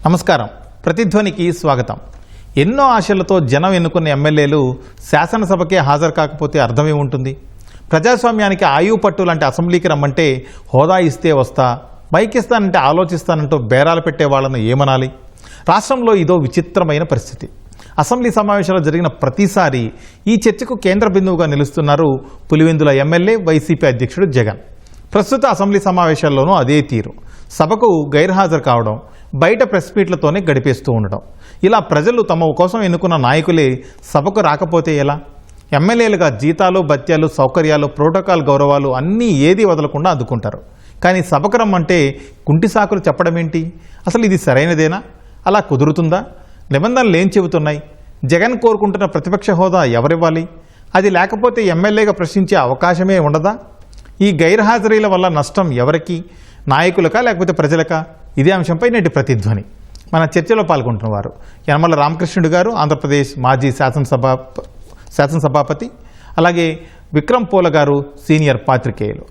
నమస్కారం. ప్రతిధ్వనికి స్వాగతం. ఎన్నో ఆశలతో జనం ఎన్నుకున్న ఎమ్మెల్యేలు శాసనసభకే హాజరు కాకపోతే అర్థమే ఉంటుంది. ప్రజాస్వామ్యానికి ఆయువు పట్టు లాంటి అసెంబ్లీకి రమ్మంటే హోదా ఇస్తే వస్తా, మైక్ ఇస్తానంటే ఆలోచిస్తానంటూ బేరాలు పెట్టే వాళ్లను ఏమనాలి? రాష్ట్రంలో ఇదో విచిత్రమైన పరిస్థితి. అసెంబ్లీ సమావేశాలు జరిగిన ప్రతిసారి ఈ చర్చకు కేంద్ర బిందువుగా నిలుస్తున్నారు పులివెందుల ఎమ్మెల్యే వైసీపీ అధ్యక్షుడు జగన్. ప్రస్తుత అసెంబ్లీ సమావేశాల్లోనూ అదే తీరు. సభకు గైర్హాజరు కావడం, బయట ప్రెస్ మీట్లతోనే గడిపేస్తూ ఉండడం. ఇలా ప్రజలు తమ కోసం ఎన్నుకున్న నాయకులే సభకు రాకపోతే ఎలా? ఎమ్మెల్యేలుగా జీతాలు, భత్యాలు, సౌకర్యాలు, ప్రోటోకాల్ గౌరవాలు అన్నీ ఏది వదలకుండా అందుకుంటారు. కానీ సభకు రమ్మంటే కుంటి సాకులు చెప్పడమేంటి? అసలు ఇది సరైనదేనా? అలా కుదురుతుందా? నిబంధనలు ఏం చెబుతున్నాయి? జగన్ కోరుకుంటున్న ప్రతిపక్ష హోదా ఎవరివ్వాలి? అది లేకపోతే ఎమ్మెల్యేగా ప్రశ్నించే అవకాశమే ఉండదా? ఈ గైర్హాజరీల వల్ల నష్టం ఎవరికి? నాయకులకా లేకపోతే ప్రజలకా? ఇదే అంశంపై నేటి ప్రతిధ్వని. మన చర్చలో పాల్గొంటున్న వారు యనమల రామకృష్ణుడు గారు, ఆంధ్రప్రదేశ్ మాజీ శాసనసభాపతి, అలాగే విక్రమ్ పోల గారు, సీనియర్ పాత్రికేయులు.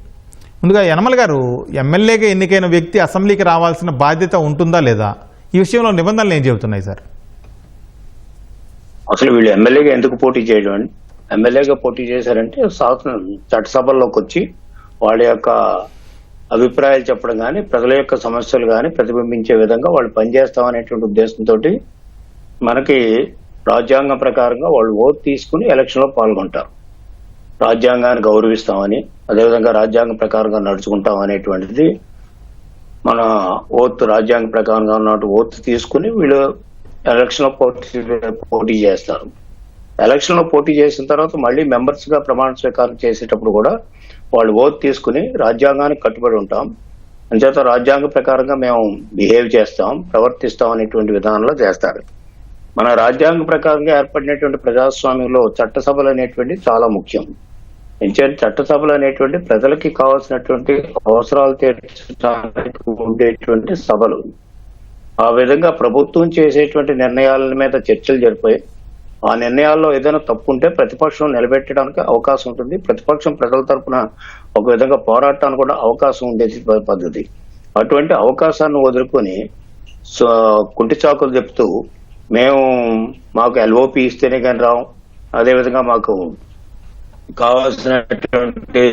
ముందుగా యనమల గారు, ఎమ్మెల్యేగా ఎన్నికైన వ్యక్తి అసెంబ్లీకి రావాల్సిన బాధ్యత ఉంటుందా లేదా? ఈ విషయంలో నిబంధనలు ఏం చెబుతున్నాయి సార్? అసలు వీళ్ళు ఎమ్మెల్యేగా ఎందుకు పోటీ చేయడం అండి? ఎమ్మెల్యేగా పోటీ చేశారంటే చట్టసభల్లోకి వచ్చి వాళ్ళ యొక్క అభిప్రాయాలు చెప్పడం కానీ, ప్రజల యొక్క సమస్యలు కానీ ప్రతిబింబించే విధంగా వాళ్ళు పనిచేస్తామనేటువంటి ఉద్దేశంతో మనకి రాజ్యాంగం ప్రకారంగా వాళ్ళు ఓటు తీసుకుని ఎలక్షన్ లో పాల్గొంటారు. రాజ్యాంగాన్ని గౌరవిస్తామని, అదేవిధంగా రాజ్యాంగం ప్రకారంగా నడుచుకుంటాం అనేటువంటిది మన ఓత్ రాజ్యాంగ ప్రకారంగా ఉన్నట్టు ఓత్ తీసుకుని వీళ్ళు ఎలక్షన్ లో పోటీ చేస్తారు. ఎలక్షన్ లో పోటీ చేసిన తర్వాత మళ్ళీ మెంబర్స్ గా ప్రమాణ స్వీకారం చేసేటప్పుడు కూడా వాళ్ళు ఓత్ తీసుకుని రాజ్యాంగానికి కట్టుబడి ఉంటాం, అంచేత రాజ్యాంగ ప్రకారంగా మేము బిహేవ్ చేస్తాం, ప్రవర్తిస్తాం అనేటువంటి విధానంలో చేస్తారు. మన రాజ్యాంగ ప్రకారంగా ఏర్పడినటువంటి ప్రజాస్వామ్యంలో చట్టసభలు అనేటువంటి చాలా ముఖ్యం. ఎందుకంటే చట్టసభలు అనేటువంటి ప్రజలకి కావాల్సినటువంటి అవసరాలు తీర్చడానికి ఉండేటువంటి సభలు. ఆ విధంగా ప్రభుత్వం చేసేటువంటి నిర్ణయాల మీద చర్చలు జరిపాయి. ఆ నిర్ణయాల్లో ఏదైనా తప్పు ఉంటే ప్రతిపక్షం నిలబెట్టడానికి అవకాశం ఉంటుంది, ప్రతిపక్షం ప్రజల తరఫున ఒక విధంగా పోరాటానికి కూడా అవకాశం ఉండేది పద్ధతి. అటువంటి అవకాశాన్ని వదులుకొని కుంటి చాకులు చెప్తూ మాకు ఎల్ఓపి ఇస్తేనే కానీ రావు, అదేవిధంగా మాకు కావాల్సినటువంటి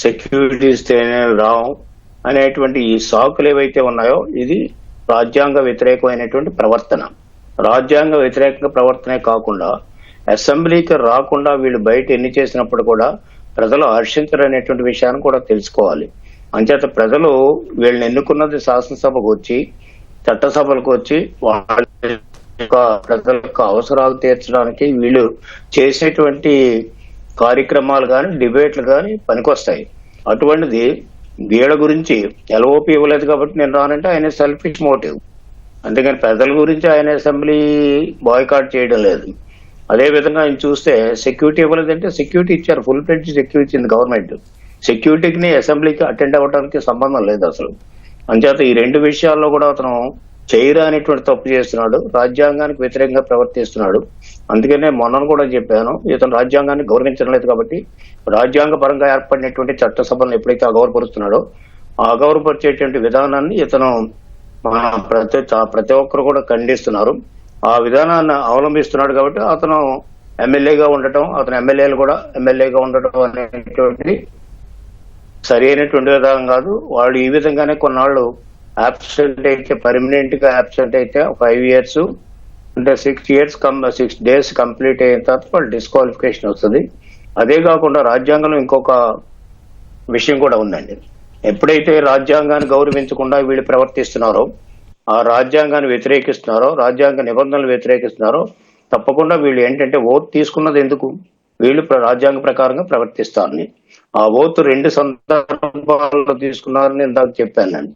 సెక్యూరిటీ ఇస్తేనే రావు అనేటువంటి ఈ సాకులు ఏవైతే ఉన్నాయో ఇది రాజ్యాంగ వ్యతిరేకమైనటువంటి ప్రవర్తన. రాజ్యాంగ వ్యతిరేక ప్రవర్తనే కాకుండా అసెంబ్లీకి రాకుండా వీళ్ళు బయట ఎన్ని చేసినప్పుడు కూడా ప్రజలు హర్షించరనేటువంటి విషయాన్ని కూడా తెలుసుకోవాలి. అంచేత ప్రజలు వీళ్ళని ఎన్నుకున్నది శాసనసభకు వచ్చి, చట్టసభలకు వచ్చి వాళ్ళ ప్రజలకు అవసరాలు తీర్చడానికి వీళ్ళు చేసేటువంటి కార్యక్రమాలు కానీ, డిబేట్లు కానీ పనికొస్తాయి. అటువంటిది వీళ్ళ గురించి ఎల్ఓపి ఇవ్వలేదు కాబట్టి నేను రానంటే ఆయన సెల్ఫిష్ మోటివ్. అందుకని ప్రజల గురించి ఆయన అసెంబ్లీ బాయ్కాట్ చేయడం లేదు. అదే విధంగా ఆయన చూస్తే సెక్యూరిటీ ఇవ్వలేదంటే సెక్యూరిటీ ఇచ్చారు, ఫుల్ ఫ్లెడ్జ్ సెక్యూరిటీ ఇచ్చింది గవర్నమెంట్. సెక్యూరిటీకి అసెంబ్లీకి అటెండ్ అవ్వడానికి సంబంధం లేదు అసలు. అంచేత ఈ రెండు విషయాల్లో కూడా అతను చేయరా అనేటువంటి తప్పు చేస్తున్నాడు, రాజ్యాంగానికి వ్యతిరేకంగా ప్రవర్తిస్తున్నాడు. అందుకనే మొన్న కూడా చెప్పాను, ఇతను రాజ్యాంగాన్ని గౌరవించడం లేదు కాబట్టి రాజ్యాంగ పరంగా ఏర్పడినటువంటి చట్టసభలను ఎప్పుడైతే అగౌరవపరుస్తున్నాడో ఆ అగౌరవపరిచేటువంటి విధానాన్ని ఇతను ప్రతి ఒక్కరు కూడా ఖండిస్తున్నారు. ఆ విధానాన్ని అవలంబిస్తున్నాడు కాబట్టి అతను ఎమ్మెల్యేగా ఉండటం, అతను ఎమ్మెల్యేగా ఉండటం అనేటువంటి సరి అయినటువంటి విధానం కాదు. వాళ్ళు ఈ విధంగానే కొన్నాళ్ళు అబ్సెంట్ అయితే, పర్మనెంట్ గా అబ్సెంట్ అయితే 5 years అంటే 6 days కంప్లీట్ అయిన తర్వాత వాళ్ళు డిస్క్వాలిఫికేషన్ వస్తుంది. అదే కాకుండా రాజ్యాంగంలో ఇంకొక విషయం కూడా ఉందండి. ఎప్పుడైతే రాజ్యాంగాన్ని గౌరవించకుండా వీళ్ళు ప్రవర్తిస్తున్నారో, ఆ రాజ్యాంగాన్ని వ్యతిరేకిస్తున్నారో, రాజ్యాంగ నిబంధనలు వ్యతిరేకిస్తున్నారో, తప్పకుండా వీళ్ళు ఏంటంటే ఓటు తీసుకున్నది ఎందుకు? వీళ్ళు రాజ్యాంగ ప్రకారంగా ప్రవర్తిస్తారని. ఆ ఓటు 2 సందర్భాల్లో తీసుకున్నారని ఇందాక చెప్పానండి.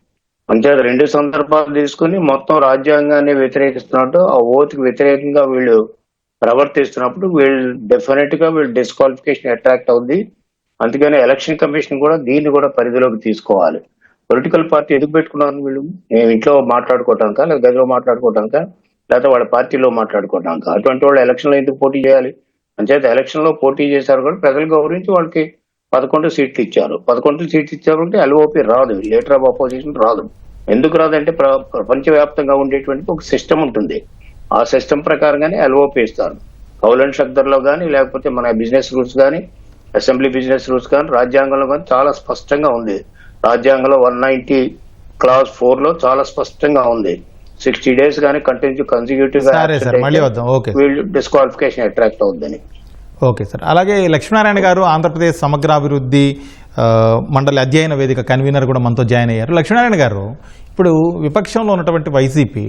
అంటే 2 సందర్భాలు తీసుకుని మొత్తం రాజ్యాంగాన్ని వ్యతిరేకిస్తున్నట్టు ఆ ఓటుకి వ్యతిరేకంగా వీళ్ళు ప్రవర్తిస్తున్నప్పుడు వీళ్ళు డెఫినెట్ గా వీళ్ళు డిస్క్వాలిఫికేషన్ అట్రాక్ట్ అవుద్ది. అందుకని ఎలక్షన్ కమిషన్ కూడా దీన్ని కూడా పరిధిలోకి తీసుకోవాలి. పొలిటికల్ పార్టీ ఎందుకు పెట్టుకున్నారు వీళ్ళు? మేము ఇంట్లో మాట్లాడుకోవటానిక, లేదా గదిలో మాట్లాడుకోవటానిక, లేకపోతే వాళ్ళ పార్టీలో మాట్లాడుకోవటానిక? అటువంటి వాళ్ళు ఎలక్షన్ లో ఎందుకు పోటీ చేయాలి? అంచేత ఎలక్షన్ లో పోటీ చేశారు కూడా ప్రజలు గౌరవించి వాళ్ళకి 11 సీట్లు ఇచ్చారు. 11 సీట్లు ఇచ్చారు అంటే ఎల్ఓపి రాదు, లీడర్ ఆఫ్ అపోజిషన్ రాదు. ఎందుకు రాదంటే ప్రపంచవ్యాప్తంగా ఉండేటువంటి ఒక సిస్టమ్ ఉంటుంది. ఆ సిస్టమ్ ప్రకారంగానే ఎల్ఓపి ఇస్తారు. కౌల్ అండ్ షద్దర్లో కానీ లేకపోతే మన బిజినెస్ రూల్స్ కానీ, అసెంబ్లీ బిజినెస్ రూల్స్ కానీ, రాజ్యాంగంలో కానీ చాలా స్పష్టంగా ఉంది. రాజ్యాంగంలో 190 Clause 4 లో చాలా స్పష్టంగా ఉంది. 60 days కానీ కన్సిక్యూటివ్ వీళ్ళు డిస్క్వాలిఫికేషన్ అట్రాక్ట్ అవుద్దని. Okay sir. అలాగే లక్ష్మీనారాయణ గారు ఆంధ్రప్రదేశ్ సమగ్రాభివృద్ధి మండలి అధ్యయన వేదిక కన్వీనర్ కూడా మనతో జాయిన్ అయ్యారు. లక్ష్మీనారాయణ గారు, ఇప్పుడు విపక్షంలో ఉన్నటువంటి వైసీపీ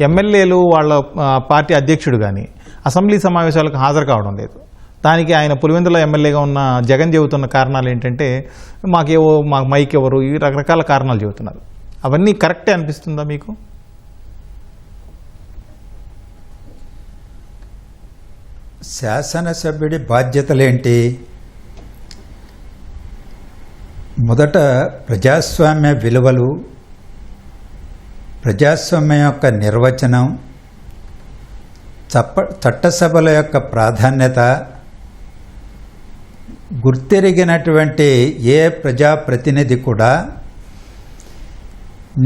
ఎమ్మెల్యేలు వాళ్ళ పార్టీ అధ్యక్షుడు కానీ అసెంబ్లీ సమావేశాలకు హాజరు కావడం లేదు. దానికి ఆయన పులివెందుల ఎమ్మెల్యేగా ఉన్న జగన్ చెబుతున్న కారణాలు ఏంటంటే మాకు మైక్ ఎవరు, ఈ రకరకాల కారణాలు చెబుతున్నారు. అవన్నీ కరెక్టే అనిపిస్తుందా మీకు? శాసనసభ్యుడి బాధ్యతలేంటి? మొదట ప్రజాస్వామ్య విలువలు, ప్రజాస్వామ్యం యొక్క నిర్వచనం, చట్టసభల యొక్క ప్రాధాన్యత, గుర్తెరిగినటువంటి ఏ ప్రజాప్రతినిధి కూడా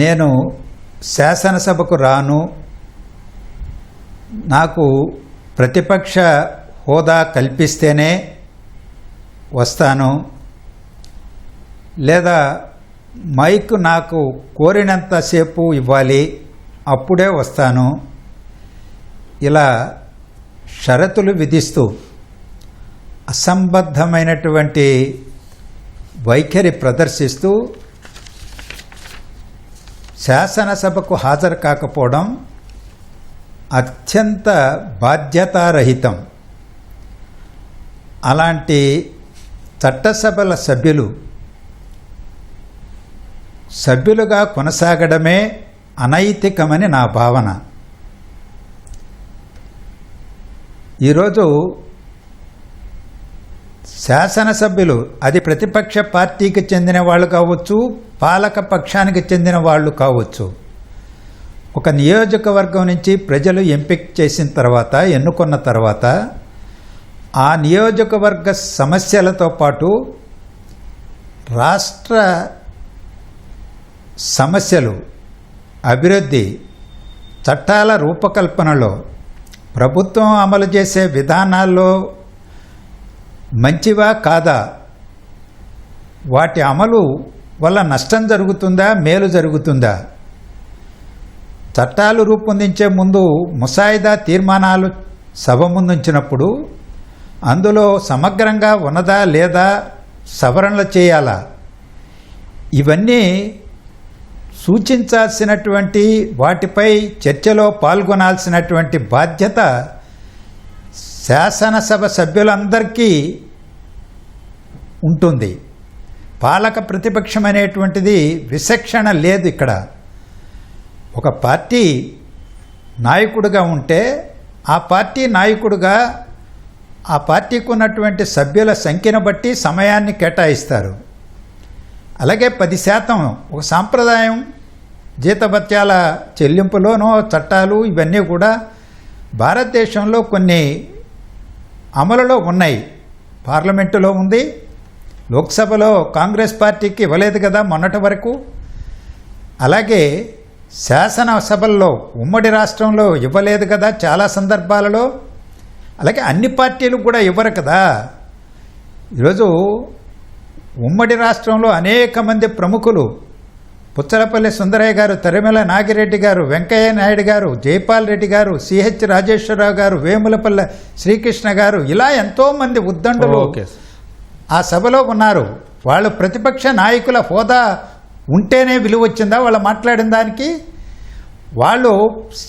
నేను శాసనసభకు రాను, నాకు ప్రతిపక్ష హోదా కల్పిస్తేనే వస్తాను, లేదా మైక్ నాకు కోరినంతసేపు ఇవ్వాలి అప్పుడే వస్తాను, ఇలా షరతులు విధిస్తూ అసంబద్ధమైనటువంటి వైఖరి ప్రదర్శిస్తూ శాసనసభకు హాజరు కాకపోవడం అత్యంత బాధ్యతారహితం. అలాంటి చట్టసభల సభ్యులుగా కొనసాగడమే అనైతికమని నా భావన. ఈరోజు శాసనసభ్యులు, అది ప్రతిపక్ష పార్టీకి చెందిన వాళ్ళు కావచ్చు, పాలక పక్షానికి చెందిన వాళ్ళు కావచ్చు, ఒక నియోజకవర్గం నుంచి ప్రజలు ఎంపిక చేసిన తర్వాత, ఎన్నుకున్న తర్వాత ఆ నియోజకవర్గ సమస్యలతో పాటు రాష్ట్ర సమస్యలు, అభివృద్ధి, చట్టాల రూపకల్పనలో, ప్రభుత్వం అమలు చేసే విధానాల్లో మంచివా కాదా, వాటి అమలు వల్ల నష్టం జరుగుతుందా, మేలు జరుగుతుందా, చట్టాలు రూపొందించే ముందు ముసాయిదా తీర్మానాలు సభ ముందుంచినప్పుడు అందులో సమగ్రంగా ఉన్నదా లేదా సవరణలు చేయాలా, ఇవన్నీ సూచించాల్సినటువంటి, వాటిపై చర్చలో పాల్గొనాల్సినటువంటి బాధ్యత శాసనసభ సభ్యులందరికీ ఉంటుంది. పాలక ప్రతిపక్షం అనేటువంటిది విచక్షణ లేదు. ఇక్కడ ఒక పార్టీ నాయకుడిగా ఉంటే ఆ పార్టీ నాయకుడిగా ఆ పార్టీకి ఉన్నటువంటి సభ్యుల సంఖ్యను బట్టి సమయాన్ని కేటాయిస్తారు. అలాగే 10% ఒక సాంప్రదాయం, జీతభత్యాల చెల్లింపులోనో చట్టాలు ఇవన్నీ కూడా భారతదేశంలో కొన్ని అమలులో ఉన్నాయి. పార్లమెంటులో ఉంది, లోక్సభలో కాంగ్రెస్ పార్టీకి ఇవ్వలేదు కదా మొన్నటి వరకు. అలాగే శాసనసభల్లో ఉమ్మడి రాష్ట్రంలో ఇవ్వలేదు కదా చాలా సందర్భాలలో. అలాగే అన్ని పార్టీలు కూడా ఇవ్వరు కదా. ఈరోజు ఉమ్మడి రాష్ట్రంలో అనేక మంది ప్రముఖులు, పుచ్చలపల్లి సుందరయ్య గారు, తరిమెల నాగిరెడ్డి గారు, వెంకయ్య నాయుడు గారు, జైపాల్ రెడ్డి గారు, సిహెచ్ రాజేశ్వరరావు గారు, వేములపల్లి శ్రీకృష్ణ గారు, ఇలా ఎంతోమంది ఉద్దండులు ఆ సభలో ఉన్నారు. వాళ్ళు ప్రతిపక్ష నాయకుల హోదా ఉంటేనే విలువ వచ్చిందా వాళ్ళు మాట్లాడిన దానికి? వాళ్ళు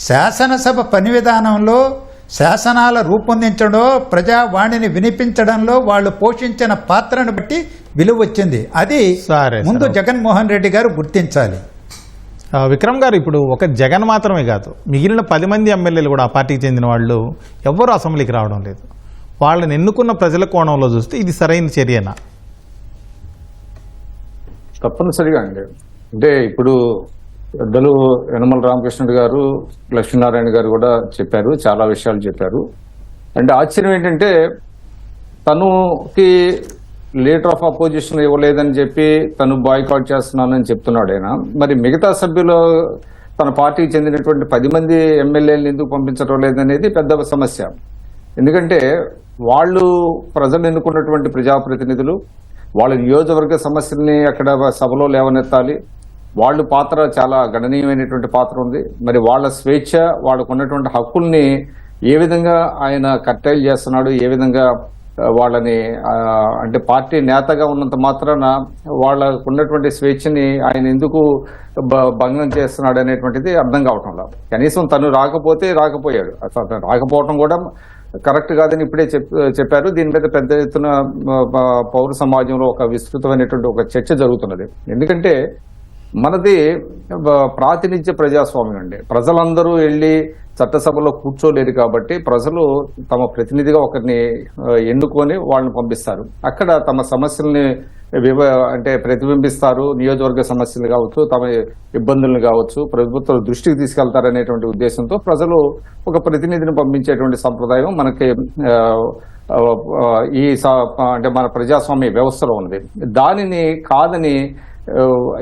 శాసనసభ పని విధానంలో, శాసనాల రూపొందించడంలో, ప్రజావాణిని వినిపించడంలో వాళ్ళు పోషించిన పాత్రను బట్టి విలువ వచ్చింది. అది ముందు జగన్మోహన్ రెడ్డి గారు గుర్తించాలి. విక్రమ్ గారు, ఇప్పుడు ఒక జగన్ మాత్రమే కాదు, మిగిలిన 10 మంది ఎమ్మెల్యేలు కూడా ఆ పార్టీకి చెందిన వాళ్ళు ఎవ్వరూ అసెంబ్లీకి రావడం లేదు. వాళ్ళని ఎన్నుకున్న ప్రజల కోణంలో చూస్తే ఇది సరైన చర్యనా? తప్పనిసరిగా అండి. అంటే ఇప్పుడు పెద్దలు యనమల రామకృష్ణుడు గారు, లక్ష్మీనారాయణ గారు కూడా చెప్పారు, చాలా విషయాలు చెప్పారు. అంటే ఆశ్చర్యం ఏంటంటే తనుకి లీడర్ ఆఫ్ అపోజిషన్ ఇవ్వలేదని చెప్పి తను బాయ్కాట్ చేస్తున్నానని చెప్తున్నాడు ఆయన. మరి మిగతా సభ్యులు తన పార్టీకి చెందినటువంటి 10 మంది ఎమ్మెల్యేలను ఎందుకు పంపించడం లేదనేది పెద్ద సమస్య. ఎందుకంటే వాళ్ళు ప్రజలు ఎన్నుకున్నటువంటి ప్రజాప్రతినిధులు, వాళ్ళ నియోజకవర్గ సమస్యల్ని అక్కడ సభలో లేవనెత్తాలి. వాళ్ళు పాత్ర చాలా గణనీయమైనటువంటి పాత్ర ఉంది. మరి వాళ్ళ స్వేచ్ఛ, వాళ్ళకు ఉన్నటువంటి హక్కుల్ని ఏ విధంగా ఆయన కట్టైల్ చేస్తున్నాడు, ఏ విధంగా వాళ్ళని అంటే పార్టీ నేతగా ఉన్నంత మాత్రాన వాళ్ళకు ఉన్నటువంటి స్వేచ్ఛని ఆయన ఎందుకు భంగం చేస్తున్నాడు అనేటువంటిది అర్థం కావటంలా. కనీసం తను రాకపోయాడు. అసలు రాకపోవటం కూడా కరెక్ట్ కాదని ఇప్పుడే చెప్పారు. దీని మీద పెద్ద ఎత్తున పౌర సమాజంలో ఒక విస్తృతమైనటువంటి ఒక చర్చ జరుగుతున్నది. ఎందుకంటే మనది ప్రాతినిధ్య ప్రజాస్వామ్యం అండి. ప్రజలందరూ వెళ్ళి చట్టసభలో కూర్చోలేరు కాబట్టి ప్రజలు తమ ప్రతినిధిగా ఒకరిని ఎన్నుకొని వాళ్ళని పంపిస్తారు. అక్కడ తమ సమస్యల్ని అంటే ప్రతిబింబిస్తారు. నియోజకవర్గ సమస్యలు కావచ్చు, తమ ఇబ్బందులను కావచ్చు ప్రభుత్వం దృష్టికి తీసుకెళ్తారనేటువంటి ఉద్దేశంతో ప్రజలు ఒక ప్రతినిధిని పంపించేటువంటి సంప్రదాయం మనకి ఈ అంటే మన ప్రజాస్వామ్య వ్యవస్థలో ఉంది. దానిని కాదని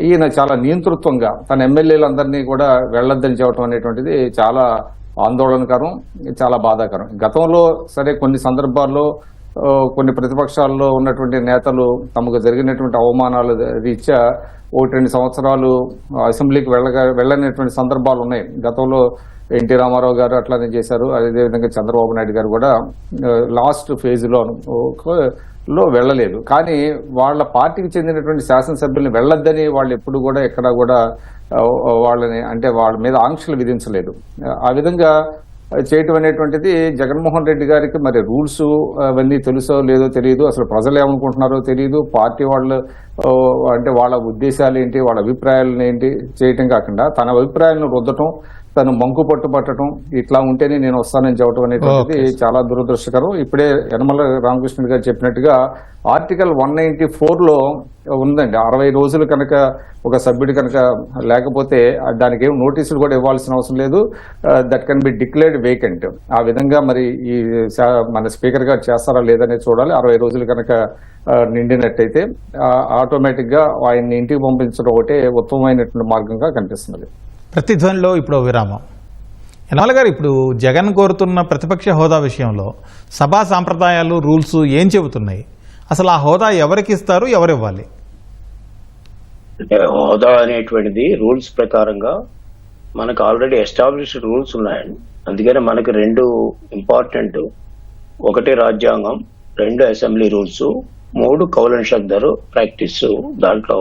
ఈయన చాలా నియంతృత్వంగా తన ఎమ్మెల్యేలందరినీ కూడా వెళ్లొద్దని చెప్పడం అనేటువంటిది చాలా ఆందోళనకరం, చాలా బాధాకరం. గతంలో సరే కొన్ని సందర్భాల్లో కొన్ని ప్రతిపక్షాల్లో ఉన్నటువంటి నేతలు తమకు జరిగినటువంటి అవమానాలు రీత్యా 1-2 సంవత్సరాలు అసెంబ్లీకి వెళ్ళనటువంటి సందర్భాలు ఉన్నాయి. గతంలో ఎన్టీ రామారావు గారు అట్లానే చేశారు. అదేవిధంగా చంద్రబాబు నాయుడు గారు కూడా లాస్ట్ ఫేజ్లో వెళ్ళలేదు. కానీ వాళ్ళ పార్టీకి చెందినటువంటి శాసనసభ్యుల్ని వెళ్ళొద్దని వాళ్ళు ఎప్పుడు కూడా ఎక్కడా కూడా వాళ్ళని అంటే వాళ్ళ మీద ఆంక్షలు విధించలేదు. ఆ విధంగా చేయటం అనేటువంటిది జగన్మోహన్ రెడ్డి గారికి మరి రూల్స్ అవన్నీ తెలుసో లేదో తెలియదు, అసలు ప్రజలు ఏమనుకుంటున్నారో తెలియదు. పార్టీ వాళ్ళు అంటే వాళ్ళ ఉద్దేశాలు ఏంటి, వాళ్ళ అభిప్రాయాలను ఏంటి చేయటం కాకుండా తన అభిప్రాయాలను రుద్దటం, తను మంకు పట్టడం, ఇట్లా ఉంటేనే నేను వస్తానని చెప్పడం అనేటువంటిది చాలా దురదృష్టకరం. ఇప్పుడే యనమల రామకృష్ణుడు గారు చెప్పినట్టుగా ఆర్టికల్ 194లో ఉందండి. 60 రోజులు కనుక ఒక సభ్యుడు కనుక లేకపోతే దానికి ఏం నోటీసులు కూడా ఇవ్వాల్సిన అవసరం లేదు. That can be declared vacant. ఆ విధంగా మరి ఈ మన స్పీకర్ గారు చేస్తారా లేదనేది చూడాలి. 60 రోజులు కనుక నిండినట్టయితే ఆటోమేటిక్ గా ఆయన్ని ఇంటికి పంపించడం ఒకటే ఉత్తమమైనటువంటి మార్గంగా కనిపిస్తున్నది. ప్రతిధ్వనిలో ఇప్పుడు విరామం. యనమల గారు, ఇప్పుడు జగన్ కోరుతున్న ప్రతిపక్ష హోదా విషయంలో సభా సాంప్రదాయాలు, రూల్స్ ఏం చెబుతున్నాయి? అసలు ఆ హోదా ఎవరికి ఇస్తారు, ఎవరివ్వాలి? హోదా అనేటువంటిది రూల్స్ ప్రకారంగా మనకు ఆల్రెడీ ఎస్టాబ్లిష్డ్ రూల్స్ ఉన్నాయండి. అందుకని మనకు 2 ఇంపార్టెంట్, 1 రాజ్యాంగం, 2 అసెంబ్లీ రూల్స్, 3 కౌలన్ షక్దర్ ప్రాక్టీస్ దాంట్లో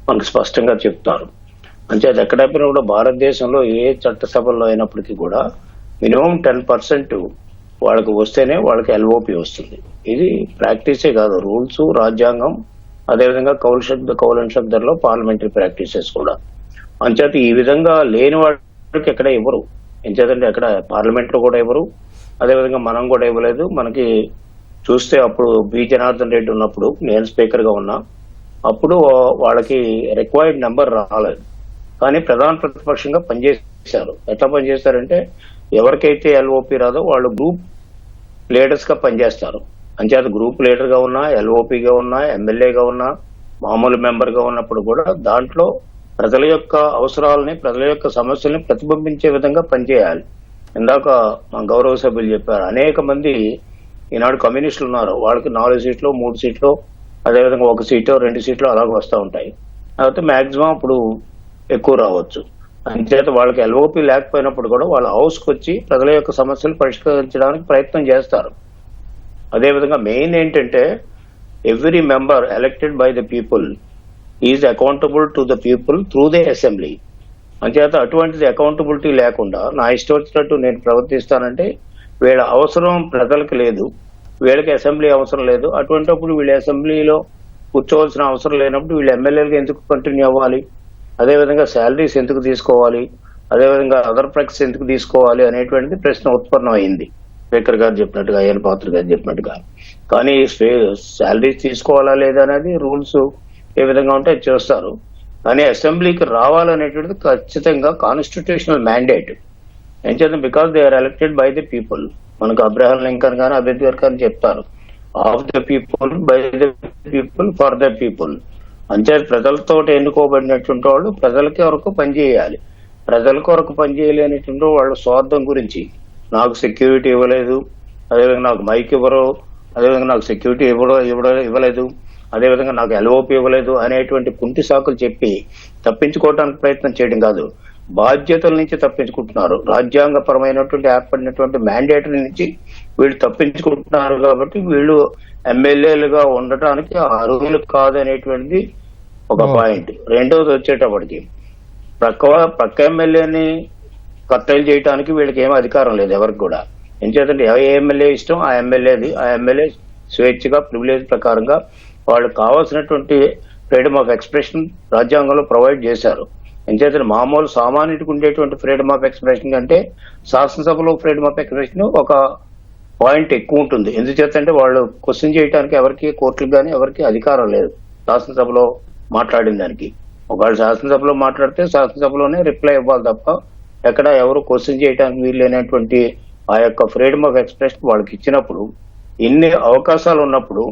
మనకు స్పష్టంగా చెప్తారు. అంటే అది ఎక్కడైనా కూడా భారతదేశంలో ఏ చట్టసభల్లో అయినప్పటికీ కూడా మినిమం 10% వాళ్ళకి వస్తేనే వాళ్ళకి ఎల్ఓపి వస్తుంది. ఇది ప్రాక్టీసే కాదు, రూల్స్, రాజ్యాంగం, అదేవిధంగా కౌలన్ షక్దర్లో పార్లమెంటరీ ప్రాక్టీసెస్ కూడా. అంచేత ఈ విధంగా లేని వాళ్ళకి ఎక్కడ ఇవ్వరు. ఎంచేతంటే ఎక్కడ పార్లమెంట్ లో కూడా ఇవ్వరు, అదేవిధంగా మనం కూడా ఇవ్వలేదు. మనకి చూస్తే అప్పుడు బి జనార్దన్ రెడ్డి ఉన్నప్పుడు, నేను స్పీకర్ గా ఉన్నా, అప్పుడు వాళ్ళకి రిక్వైర్డ్ నెంబర్ రాలేదు. కానీ ప్రధాన ప్రతిపక్షంగా పనిచేశారు. ఎట్లా పనిచేస్తారంటే ఎవరికైతే ఎల్ఓపి రాదో వాళ్ళు గ్రూప్ లీడర్స్ గా పనిచేస్తారు. అంచేత గ్రూప్ లీడర్ గా ఉన్నా, ఎల్ఓపిగా ఉన్నా, ఎమ్మెల్యేగా ఉన్నా, మామూలు మెంబర్ గా ఉన్నప్పుడు కూడా దాంట్లో ప్రజల యొక్క అవసరాలని, ప్రజల యొక్క సమస్యల్ని ప్రతిబింబించే విధంగా పనిచేయాలి. ఇందాక మా గౌరవ సభ్యులు చెప్పారు, అనేక మంది ఈనాడు కమ్యూనిస్టులు ఉన్నారు. వాళ్ళకి 4 సీట్లు, 3 సీట్లు, అదేవిధంగా 1 సీటు, 2 సీట్లు అలాగ వస్తూ ఉంటాయి. అయితే మాక్సిమం ఇప్పుడు ఎక్కువ రావచ్చు. అంచేత వాళ్ళకి ఎల్ఓపి లేకపోయినప్పుడు కూడా వాళ్ళ హౌస్కి వచ్చి ప్రజల యొక్క సమస్యలు పరిష్కరించడానికి ప్రయత్నం చేస్తారు. అదేవిధంగా మెయిన్ ఏంటంటే every member elected by the people is accountable to the people through the assembly. అంచేత అటువంటిది అకౌంటబిలిటీ లేకుండా నా ఇష్టం వచ్చినట్టు నేను ప్రవర్తిస్తానంటే వీళ్ళ అవసరం ప్రజలకు లేదు, వీళ్ళకి అసెంబ్లీ అవసరం లేదు. అటువంటిప్పుడు వీళ్ళ అసెంబ్లీలో కూర్చోవలసిన అవసరం లేనప్పుడు వీళ్ళు ఎమ్మెల్యేలుగా ఎందుకు కంటిన్యూ అవ్వాలి? అదేవిధంగా శాలరీస్ ఎందుకు తీసుకోవాలి, అదేవిధంగా అదర్ ప్రాక్టీస్ ఎందుకు తీసుకోవాలి అనేటువంటిది ప్రశ్న ఉత్పన్నం అయింది. స్పీకర్ గారు చెప్పినట్టుగా, అయ్యన్ పాత్ర గారు చెప్పినట్టుగా. కానీ శాలరీస్ తీసుకోవాలా లేదా అనేది రూల్స్ ఏ విధంగా ఉంటే చేస్తారు. కానీ అసెంబ్లీకి రావాలనేటువంటిది ఖచ్చితంగా కాన్స్టిట్యూషనల్ మ్యాండేట్. ఏం చేద్దాం, because they are elected by the people. మనకు అబ్రహాం లింకన్ కానీ అంబేద్కర్ కానీ చెప్తారు, of the people, by the people, for the people. అంతే, ప్రజలతో ఎన్నుకోబడినటువంటి వాళ్ళు ప్రజలకి వరకు పనిచేయాలి. ప్రజల కొరకు పనిచేయలేనటువంటి వాళ్ళ స్వార్థం గురించి, నాకు సెక్యూరిటీ ఇవ్వలేదు, అదేవిధంగా నాకు మైక్ ఇవ్వరు, అదేవిధంగా నాకు సెక్యూరిటీ ఇవ్వలేదు, అదేవిధంగా నాకు ఎల్ఓపి ఇవ్వలేదు అనేటువంటి కుంటి సాకులు చెప్పి తప్పించుకోవడానికి ప్రయత్నం చేయడం కాదు, బాధ్యతల నుంచి తప్పించుకుంటున్నారు. రాజ్యాంగపరమైనటువంటి ఏర్పడినటువంటి మ్యాండేటరీ నుంచి వీళ్ళు తప్పించుకుంటున్నారు. కాబట్టి వీళ్ళు ఎమ్మెల్యేలుగా ఉండటానికి అర్హులు కాదనేటువంటిది ఒక పాయింట్. రెండవది వచ్చేటప్పటికి ప్రక్క ఎమ్మెల్యేని కట్టలు చేయడానికి వీళ్ళకి ఏమీ అధికారం లేదు ఎవరికి కూడా. ఎందుచేతంటే ఏ ఎమ్మెల్యే ఇష్టం ఆ ఎమ్మెల్యే స్వేచ్ఛగా ప్రివిలేజ్ ప్రకారంగా వాళ్ళకి కావాల్సినటువంటి ఫ్రీడమ్ ఆఫ్ ఎక్స్ప్రెషన్ రాజ్యాంగంలో ప్రొవైడ్ చేశారు. ఎందుచేతంటే మామూలు సామాన్యుడికి ఉండేటువంటి ఫ్రీడమ్ ఆఫ్ ఎక్స్ప్రెషన్ కంటే శాసనసభలో ఫ్రీడమ్ ఆఫ్ ఎక్స్ప్రెషన్ ఒక పాయింట్ ఎక్కువ ఉంటుంది. ఎందుచేతంటే వాళ్ళు క్వశ్చన్ చేయడానికి ఎవరికి, కోర్టులకు కానీ ఎవరికి అధికారం లేదు శాసనసభలో మాట్లాడిన దానికి. ఒకవేళ శాసనసభలో మాట్లాడితే శాసనసభలోనే రిప్లై ఇవ్వాలి తప్ప ఎక్కడ ఎవరు క్వశ్చన్ చేయడానికి వీలైనటువంటి ఆ యొక్క ఫ్రీడమ్ ఆఫ్ ఎక్స్ప్రెషన్ వాళ్ళకి ఇచ్చినప్పుడు, ఇన్ని అవకాశాలు ఉన్నప్పుడు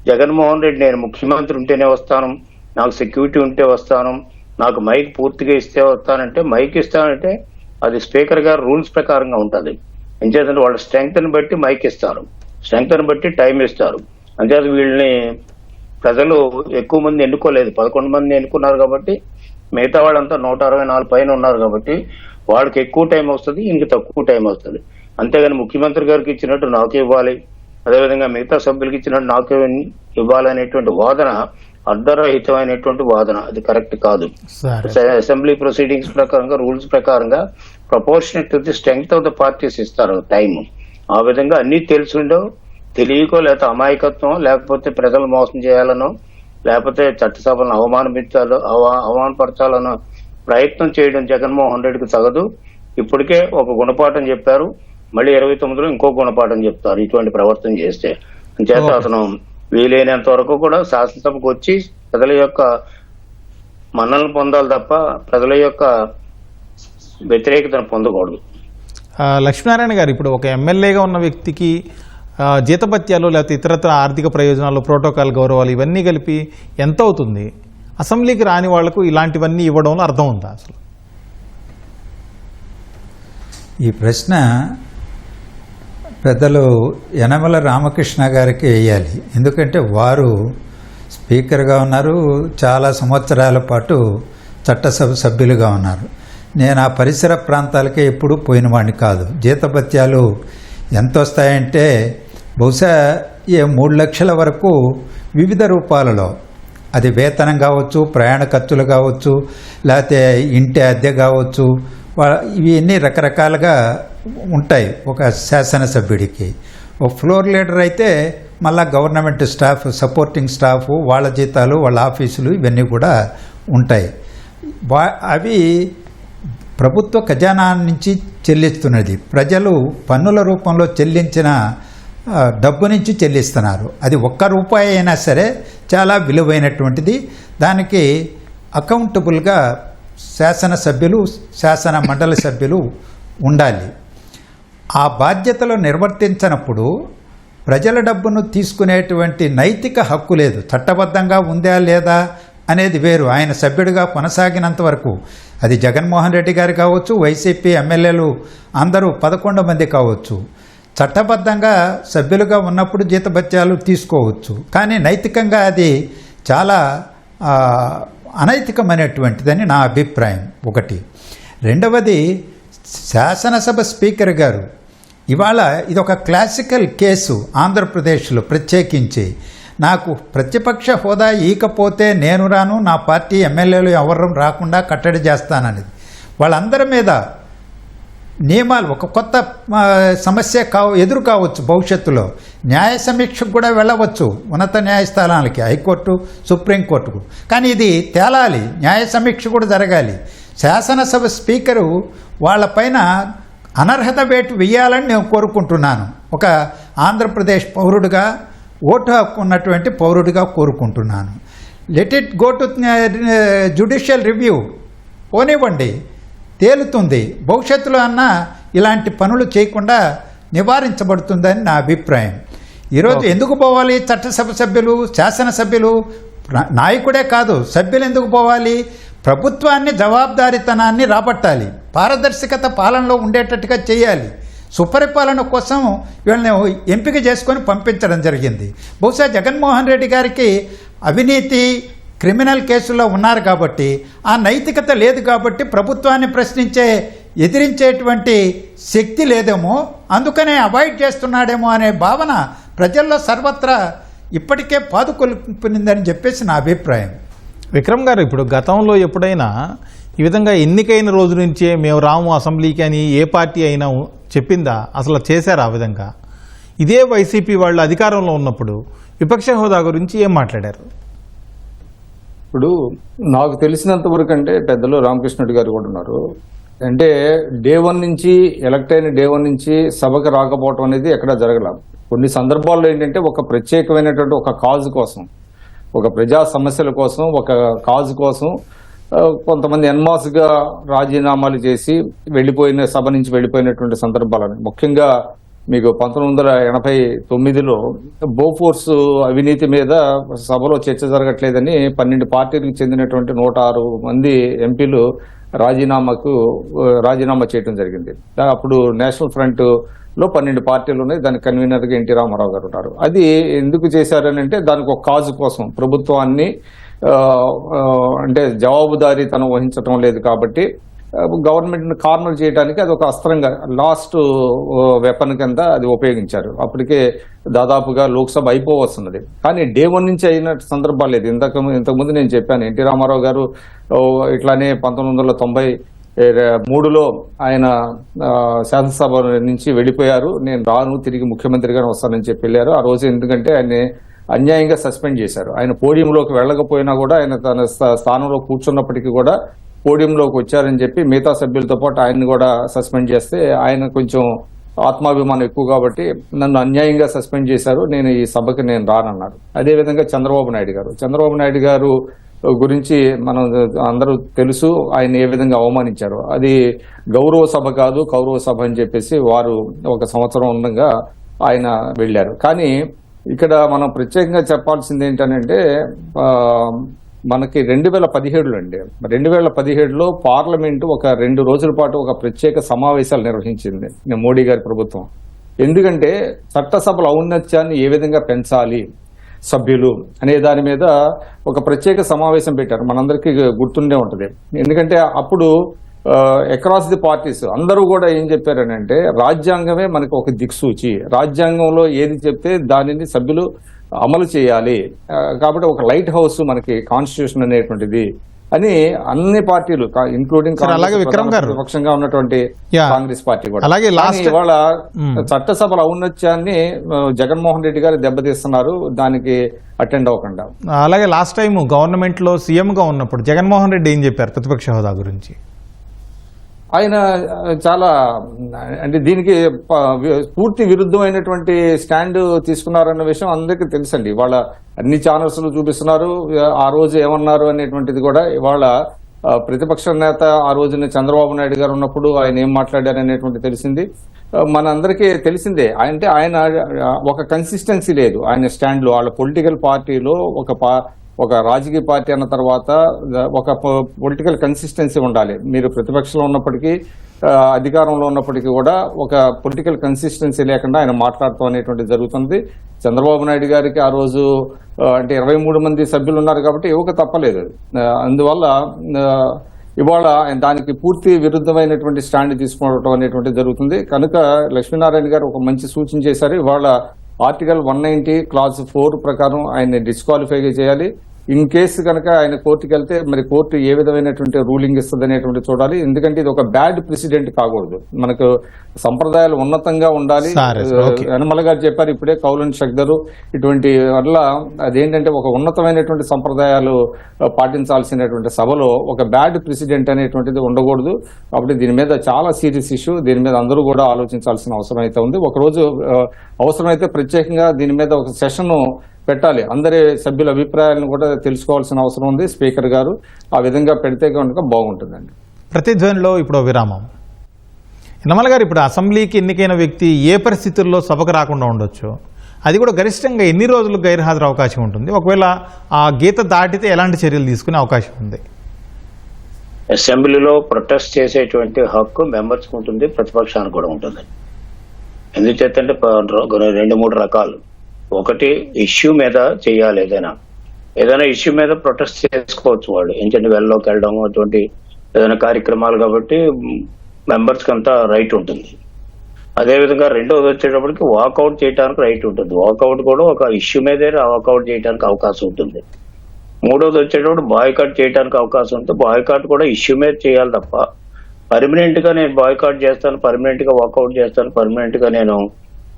జగన్మోహన్ రెడ్డి నేను ముఖ్యమంత్రి ఉంటేనే వస్తాను, నాకు సెక్యూరిటీ ఉంటే వస్తాను, నాకు మైక్ పూర్తిగా ఇస్తే వస్తానంటే, మైక్ ఇస్తానంటే అది స్పీకర్ గారు రూల్స్ ప్రకారంగా ఉంటుంది. ఎంచేతంటే వాళ్ళ స్ట్రెంగ్త్ ని బట్టి మైక్ ఇస్తారు, స్ట్రెంగ్త్ ని బట్టి టైం ఇస్తారు. అంచేత వీళ్ళని ప్రజలు ఎక్కువ మంది ఎన్నుకోలేదు, 11 మంది ఎన్నుకున్నారు కాబట్టి మిగతా వాళ్ళంతా 164 పైన ఉన్నారు కాబట్టి వాళ్ళకి ఎక్కువ టైం వస్తుంది, ఇంక తక్కువ టైం వస్తుంది. అంతేగాని ముఖ్యమంత్రి గారికి ఇచ్చినట్టు నాకు ఇవ్వాలి, అదేవిధంగా మిగతా సభ్యులకి ఇచ్చినట్టు నాకు ఇవ్వాలనేటువంటి వాదన అర్ధరహితమైనటువంటి వాదన, అది కరెక్ట్ కాదు. అసెంబ్లీ ప్రొసీడింగ్స్ ప్రకారంగా, రూల్స్ ప్రకారంగా proportionate to the strength of the parties ఇస్తారు టైం. ఆ విధంగా అన్ని తెలుసుండో తెలియకో, లేకపోతే అమాయకత్వం, లేకపోతే ప్రజలు మోసం చేయాలనో, లేకపోతే చట్టసభలను అవమానపరచాలనో ప్రయత్నం చేయడం జగన్మోహన్ రెడ్డికి తగదు. ఇప్పటికే ఒక గుణపాఠం చెప్పారు, మళ్ళీ 29లో ఇంకో గుణపాఠం చెప్తారు ఇటువంటి ప్రవర్తన చేస్తే. చేత అతను వీలైనంత వరకు కూడా శాసనసభకు వచ్చి ప్రజల యొక్క మన్నలను పొందాలి తప్ప ప్రజల యొక్క వ్యతిరేకతను పొందకూడదు. లక్ష్మీనారాయణ గారు, ఇప్పుడు ఒక ఎమ్మెల్యేగా ఉన్న వ్యక్తికి జీతభత్యాలు లేకపోతే ఇతరత్ర ఆర్థిక ప్రయోజనాలు, ప్రోటోకాల్ గౌరవాలు ఇవన్నీ కలిపి ఎంత అవుతుంది? అసెంబ్లీకి రాని వాళ్లకు ఇలాంటివన్నీ ఇవ్వడంలో అర్థం ఉందా అసలు? ఈ ప్రశ్న పెద్దలు యనమల రామకృష్ణ గారికి వేయాలి. ఎందుకంటే వారు స్పీకర్గా ఉన్నారు, చాలా సంవత్సరాల పాటు చట్టసభ సభ్యులుగా ఉన్నారు. నేను ఆ పరిసర ప్రాంతాలకే ఎప్పుడూ పోయినవాడిని కాదు. జీతభత్యాలు ఎంత వస్తాయంటే బహుశా 3 లక్షల వరకు వివిధ రూపాలలో, అది వేతనం కావచ్చు, ప్రయాణ ఖర్చులు కావచ్చు, లేకపోతే ఇంటి అద్దె కావచ్చు, ఇవన్నీ రకరకాలుగా ఉంటాయి ఒక శాసనసభ్యుడికి. ఒక ఫ్లోర్ లీడర్ అయితే మళ్ళా గవర్నమెంట్ స్టాఫ్, సపోర్టింగ్ స్టాఫ్, వాళ్ళ జీతాలు, వాళ్ళ ఆఫీసులు ఇవన్నీ కూడా ఉంటాయి. అవి ప్రభుత్వ ఖజానా నుంచి చెల్లిస్తున్నది, ప్రజలు పన్నుల రూపంలో చెల్లించిన డబ్బు నుంచి చెల్లిస్తున్నారు. అది ₹1 అయినా సరే చాలా విలువైనటువంటిది. దానికి అకౌంటబుల్గా శాసనసభ్యులు, శాసన మండలి సభ్యులు ఉండాలి. ఆ బాధ్యతలు నిర్వర్తించినప్పుడు ప్రజల డబ్బును తీసుకునేటువంటి నైతిక హక్కు లేదు. చట్టబద్ధంగా ఉందా లేదా అనేది వేరు. ఆయన సభ్యుడిగా కొనసాగినంత వరకు, అది జగన్మోహన్ రెడ్డి గారు కావచ్చు, వైసీపీ ఎమ్మెల్యేలు అందరూ 11 మంది కావచ్చు, చట్టబద్ధంగా సభ్యులుగా ఉన్నప్పుడు జీతభత్యాలు తీసుకోవచ్చు. కానీ నైతికంగా అది చాలా అనైతికమైనటువంటిదని నా అభిప్రాయం. ఒకటి. రెండవది, శాసనసభ స్పీకర్ గారు ఇవాళ ఇదొక క్లాసికల్ కేసు ఆంధ్రప్రదేశ్లో ప్రత్యేకించి. నాకు ప్రతిపక్ష హోదా ఇకపోతే నేను రాను, నా పార్టీ ఎమ్మెల్యేలు ఎవరు రాకుండా కట్టడి చేస్తాననేది. వాళ్ళందరి మీద నియమాలు, ఒక కొత్త సమస్య ఎదురు కావచ్చు భవిష్యత్తులో. న్యాయ సమీక్షకు కూడా వెళ్ళవచ్చు ఉన్నత న్యాయస్థానాలకి, హైకోర్టు, సుప్రీంకోర్టుకు. కానీ ఇది తేలాలి, న్యాయ సమీక్ష కూడా జరగాలి. శాసనసభ స్పీకరు వాళ్ళపైన అనర్హత వేటు వేయాలని నేను కోరుకుంటున్నాను. ఒక ఆంధ్రప్రదేశ్ పౌరుడిగా, ఓటు హక్కు ఉన్నటువంటి పౌరుడిగా కోరుకుంటున్నాను. Let it go to judicial review, పోనివ్వండి, తేలుతుంది. భవిష్యత్తులో అన్నా ఇలాంటి పనులు చేయకుండా నివారించబడుతుందని నా అభిప్రాయం. ఈరోజు ఎందుకు పోవాలి చట్టసభ సభ్యులు, శాసనసభ్యులు? నాయకుడే కాదు, సభ్యులు ఎందుకు పోవాలి? ప్రభుత్వాన్ని జవాబుదారీతనాన్ని రాబట్టాలి, పారదర్శకత పాలనలో ఉండేటట్టుగా చేయాలి. సుపరిపాలన కోసం వీళ్ళని ఎంపిక చేసుకొని పంపించడం జరిగింది. బహుశా జగన్మోహన్ రెడ్డి గారికి అవినీతి క్రిమినల్ కేసుల్లో ఉన్నారు కాబట్టి, ఆ నైతికత లేదు కాబట్టి ప్రభుత్వాన్ని ఎదిరించేటువంటి శక్తి లేదేమో, అందుకనే అవాయిడ్ చేస్తున్నాడేమో అనే భావన ప్రజల్లో సర్వత్రా ఇప్పటికే పాదుకొల్పునిందని చెప్పేసి నా అభిప్రాయం. విక్రమ్ గారు, ఇప్పుడు గతంలో ఎప్పుడైనా ఈ విధంగా ఎన్నికైన రోజు నుంచే మేము రాము అసెంబ్లీకి అని ఏ పార్టీ అయినా చెప్పిందా? అసలు చేశారా ఆ విధంగా? ఇదే వైసీపీ వాళ్ళు అధికారంలో ఉన్నప్పుడు విపక్ష హోదా గురించి ఏం మాట్లాడారు? ఇప్పుడు నాకు తెలిసినంత వరకు అంటే పెద్దలు రామకృష్ణుడి గారు కూడా ఉన్నారు. అంటే డే 1 నుంచి ఎలక్ట్ అయిన డే 1 నుంచి సభకు రాకపోవటం అనేది ఎక్కడా జరగలేదు. కొన్ని సందర్భాల్లో ఏంటంటే ఒక ప్రత్యేకమైనటువంటి ఒక కాజ్ కోసం, ఒక ప్రజా సమస్యల కోసం, ఒక కాజ్ కోసం కొంతమంది ఎన్మాస్గా రాజీనామాలు చేసి వెళ్ళిపోయిన, సభ నుంచి వెళ్ళిపోయినటువంటి సందర్భాలని. ముఖ్యంగా మీకు 1989లో బోఫోర్స్ అవినీతి మీద సభలో చర్చ జరగట్లేదని 12 పార్టీలకు చెందినటువంటి 106 మంది ఎంపీలు రాజీనామా చేయడం జరిగింది. అప్పుడు నేషనల్ ఫ్రంట్ లో 12 పార్టీలు ఉన్నాయి, దానికి కన్వీనర్గా ఎన్టీ రామారావు గారు ఉన్నారు. అది ఎందుకు చేశారని అంటే దానికి ఒక కాజు కోసం, ప్రభుత్వాన్ని అంటే జవాబుదారీతనం వహించడం లేదు కాబట్టి గవర్నమెంట్ని కార్నర్ చేయడానికి అది ఒక అస్త్రంగా, లాస్ట్ వెపన్ కింద అది ఉపయోగించారు. అప్పటికే దాదాపుగా లోక్సభ అయిపోవస్తున్నది. కానీ డే 1 నుంచి అయిన సందర్భాలు లేదు. ఇంతకుముందు నేను చెప్పాను, ఎన్టీ రామారావు గారు ఇట్లానే 1993లో ఆయన శాసనసభ నుంచి వెళ్ళిపోయారు. నేను రాను, తిరిగి ముఖ్యమంత్రిగానే వస్తానని చెప్పి వెళ్ళారు. ఆ రోజు ఎందుకంటే ఆయన అన్యాయంగా సస్పెండ్ చేశారు. ఆయన పోడియంలోకి వెళ్ళకపోయినా కూడా, ఆయన తన స్థానంలో కూర్చున్నప్పటికీ కూడా పోడియంలోకి వచ్చారని చెప్పి మిగతా సభ్యులతో పాటు ఆయన్ని కూడా సస్పెండ్ చేస్తే, ఆయన కొంచెం ఆత్మాభిమానం ఎక్కువ కాబట్టి నన్ను అన్యాయంగా సస్పెండ్ చేశారు, నేను ఈ సభకి నేను రానన్నారు. అదేవిధంగా చంద్రబాబు నాయుడు గారు గురించి మనం అందరూ తెలుసు, ఆయన ఏ విధంగా అవమానించారు. అది గౌరవ సభ కాదు, కౌరవ సభ అని చెప్పేసి వారు 1 సంవత్సరం ఉండగా ఆయన వెళ్ళారు. కానీ ఇక్కడ మనం ప్రత్యేకంగా చెప్పాల్సింది ఏంటంటే, మనకి 2017లో అండి, 2017లో పార్లమెంటు ఒక 2 రోజుల పాటు ఒక ప్రత్యేక సమావేశాలు నిర్వహించింది మోడీ గారి ప్రభుత్వం. ఎందుకంటే చట్టసభల ఔన్నత్యాన్ని ఏ విధంగా పెంచాలి సభ్యులు అనే దాని మీద ఒక ప్రత్యేక సమావేశం పెట్టారు. మనందరికీ గుర్తుండే ఉంటుంది. ఎందుకంటే అప్పుడు అక్రాస్ ది పార్టీస్ అందరూ కూడా ఏం చెప్పారని అంటే, రాజ్యాంగమే మనకు ఒక దిక్సూచి, రాజ్యాంగంలో ఏది చెప్తే దానిని సభ్యులు అమలు చేయాలి, కాబట్టి ఒక లైట్ హౌస్ మనకి కాన్స్టిట్యూషన్ అనేటువంటిది అని అన్ని పార్టీలు ఇంక్లూడింగ్ పక్షంగా ఉన్నటువంటి కాంగ్రెస్ పార్టీ కూడా. అలాగే ఇవాళ చట్టసభల ఔన్నత్యాన్ని జగన్మోహన్ రెడ్డి గారు దెబ్బతీస్తున్నారు దానికి అటెండ్ అవ్వకుండా. అలాగే లాస్ట్ టైం గవర్నమెంట్ లో సీఎం గా ఉన్నప్పుడు జగన్మోహన్ రెడ్డి ఏం చెప్పారు ప్రతిపక్ష హోదా గురించి? ఆయన చాలా, అంటే దీనికి పూర్తి విరుద్ధమైనటువంటి స్టాండ్ తీసుకున్నారన్న విషయం అందరికీ తెలుసండి. ఇవాళ అన్ని ఛానల్స్ లో చూపిస్తున్నారు. ఆ రోజు ఏమన్నారు అనేటువంటిది కూడా ఇవాళ ప్రతిపక్ష నేత ఆ రోజున చంద్రబాబు నాయుడు గారు ఉన్నప్పుడు ఆయన ఏం మాట్లాడారు అనేటువంటి తెలిసింది. మనందరికీ తెలిసిందే. అంటే ఆయన ఒక కన్సిస్టెన్సీ లేదు ఆయన స్టాండ్ లో. వాళ్ళ పొలిటికల్ పార్టీలో ఒక రాజకీయ పార్టీ అన్న తర్వాత ఒక పొలిటికల్ కన్సిస్టెన్సీ ఉండాలి. మీరు ప్రతిపక్షంలో ఉన్నప్పటికీ, అధికారంలో ఉన్నప్పటికీ కూడా ఒక పొలిటికల్ కన్సిస్టెన్సీ లేకుండా ఆయన మాట్లాడటం అనేటువంటి జరుగుతుంది. చంద్రబాబు నాయుడు గారికి ఆ రోజు అంటే 23 మంది సభ్యులు ఉన్నారు కాబట్టి ఇవ్వక తప్పలేదు. అందువల్ల ఇవాళ దానికి పూర్తి విరుద్ధమైనటువంటి స్టాండ్ తీసుకోవడం అనేటువంటి జరుగుతుంది. కనుక లక్ష్మీనారాయణ గారు ఒక మంచి సూచన చేశారు. ఇవాళ ఆర్టికల్ 190 క్లాజ్ 4 ప్రకారం ఆయన్ని డిస్క్వాలిఫై చేయాలి. ఇన్ కేసు కనుక ఆయన కోర్టుకి వెళ్తే మరి కోర్టు ఏ విధమైనటువంటి రూలింగ్ ఇస్తుంది అనేటువంటి చూడాలి. ఎందుకంటే ఇది ఒక బ్యాడ్ ప్రెసిడెంట్ కాకూడదు. మనకు సంప్రదాయాలు ఉన్నతంగా ఉండాలి. యనమల గారు చెప్పారు ఇప్పుడే, కౌలన్ షగ్దరు ఇటువంటి వల్ల అదేంటంటే ఒక ఉన్నతమైనటువంటి సంప్రదాయాలు పాటించాల్సినటువంటి సభలో ఒక బ్యాడ్ ప్రెసిడెంట్ అనేటువంటిది ఉండకూడదు. కాబట్టి దీని మీద చాలా సీరియస్ ఇష్యూ, దీని మీద అందరూ కూడా ఆలోచించాల్సిన అవసరం అయితే ఉంది. ఒకరోజు అవసరమైతే ప్రత్యేకంగా దీని మీద ఒక సెషన్ పెట్టాలి. అందరి సభ్యుల అభిప్రాయాలను కూడా తెలుసుకోవాల్సిన అవసరం ఉంది స్పీకర్ గారు. ఆ విధంగా పెడితే కనుక బాగుంటుందండి. ప్రతిధ్వనిలో ఇప్పుడు విరామం. యనమల గారు, ఇప్పుడు అసెంబ్లీకి ఎన్నికైన వ్యక్తి ఏ పరిస్థితుల్లో సభకు రాకుండా ఉండొచ్చు? అది కూడా గరిష్టంగా ఎన్ని రోజులు గైర్హాజరు అవకాశం ఉంటుంది? ఒకవేళ ఆ గీత దాటితే ఎలాంటి చర్యలు తీసుకునే అవకాశం ఉంది? అసెంబ్లీలో ప్రొటెస్ట్ చేసేటువంటి హక్కు మెంబర్స్కి ఉంటుంది, ప్రతిపక్షానికి కూడా ఉంటుంది. ఎందుచేతంటే 2-3 రకాలు. ఒకటి, ఇష్యూ మీద చేయాలి. ఏదైనా ఇష్యూ మీద ప్రొటెస్ట్ చేసుకోవచ్చు వాళ్ళు, ఏంటంటే వెళ్ళలోకి వెళ్ళడం అటువంటి ఏదైనా కార్యక్రమాలు, కాబట్టి మెంబర్స్ కి అంతా రైట్ ఉంటుంది. అదేవిధంగా రెండోది వచ్చేటప్పటికి వాకౌట్ చేయడానికి రైట్ ఉంటుంది. వాకౌట్ కూడా ఒక ఇష్యూ మీదే వాకౌట్ చేయడానికి అవకాశం ఉంటుంది. మూడోది వచ్చేటప్పుడు బాయ్కాట్ చేయడానికి అవకాశం ఉంటుంది. బాయ్కాట్ కూడా ఇష్యూ మీద చేయాలి తప్ప పర్మనెంట్ గా నేను బాయ్కాట్ చేస్తాను, పర్మనెంట్ గా వాకౌట్ చేస్తాను, పర్మనెంట్ గా నేను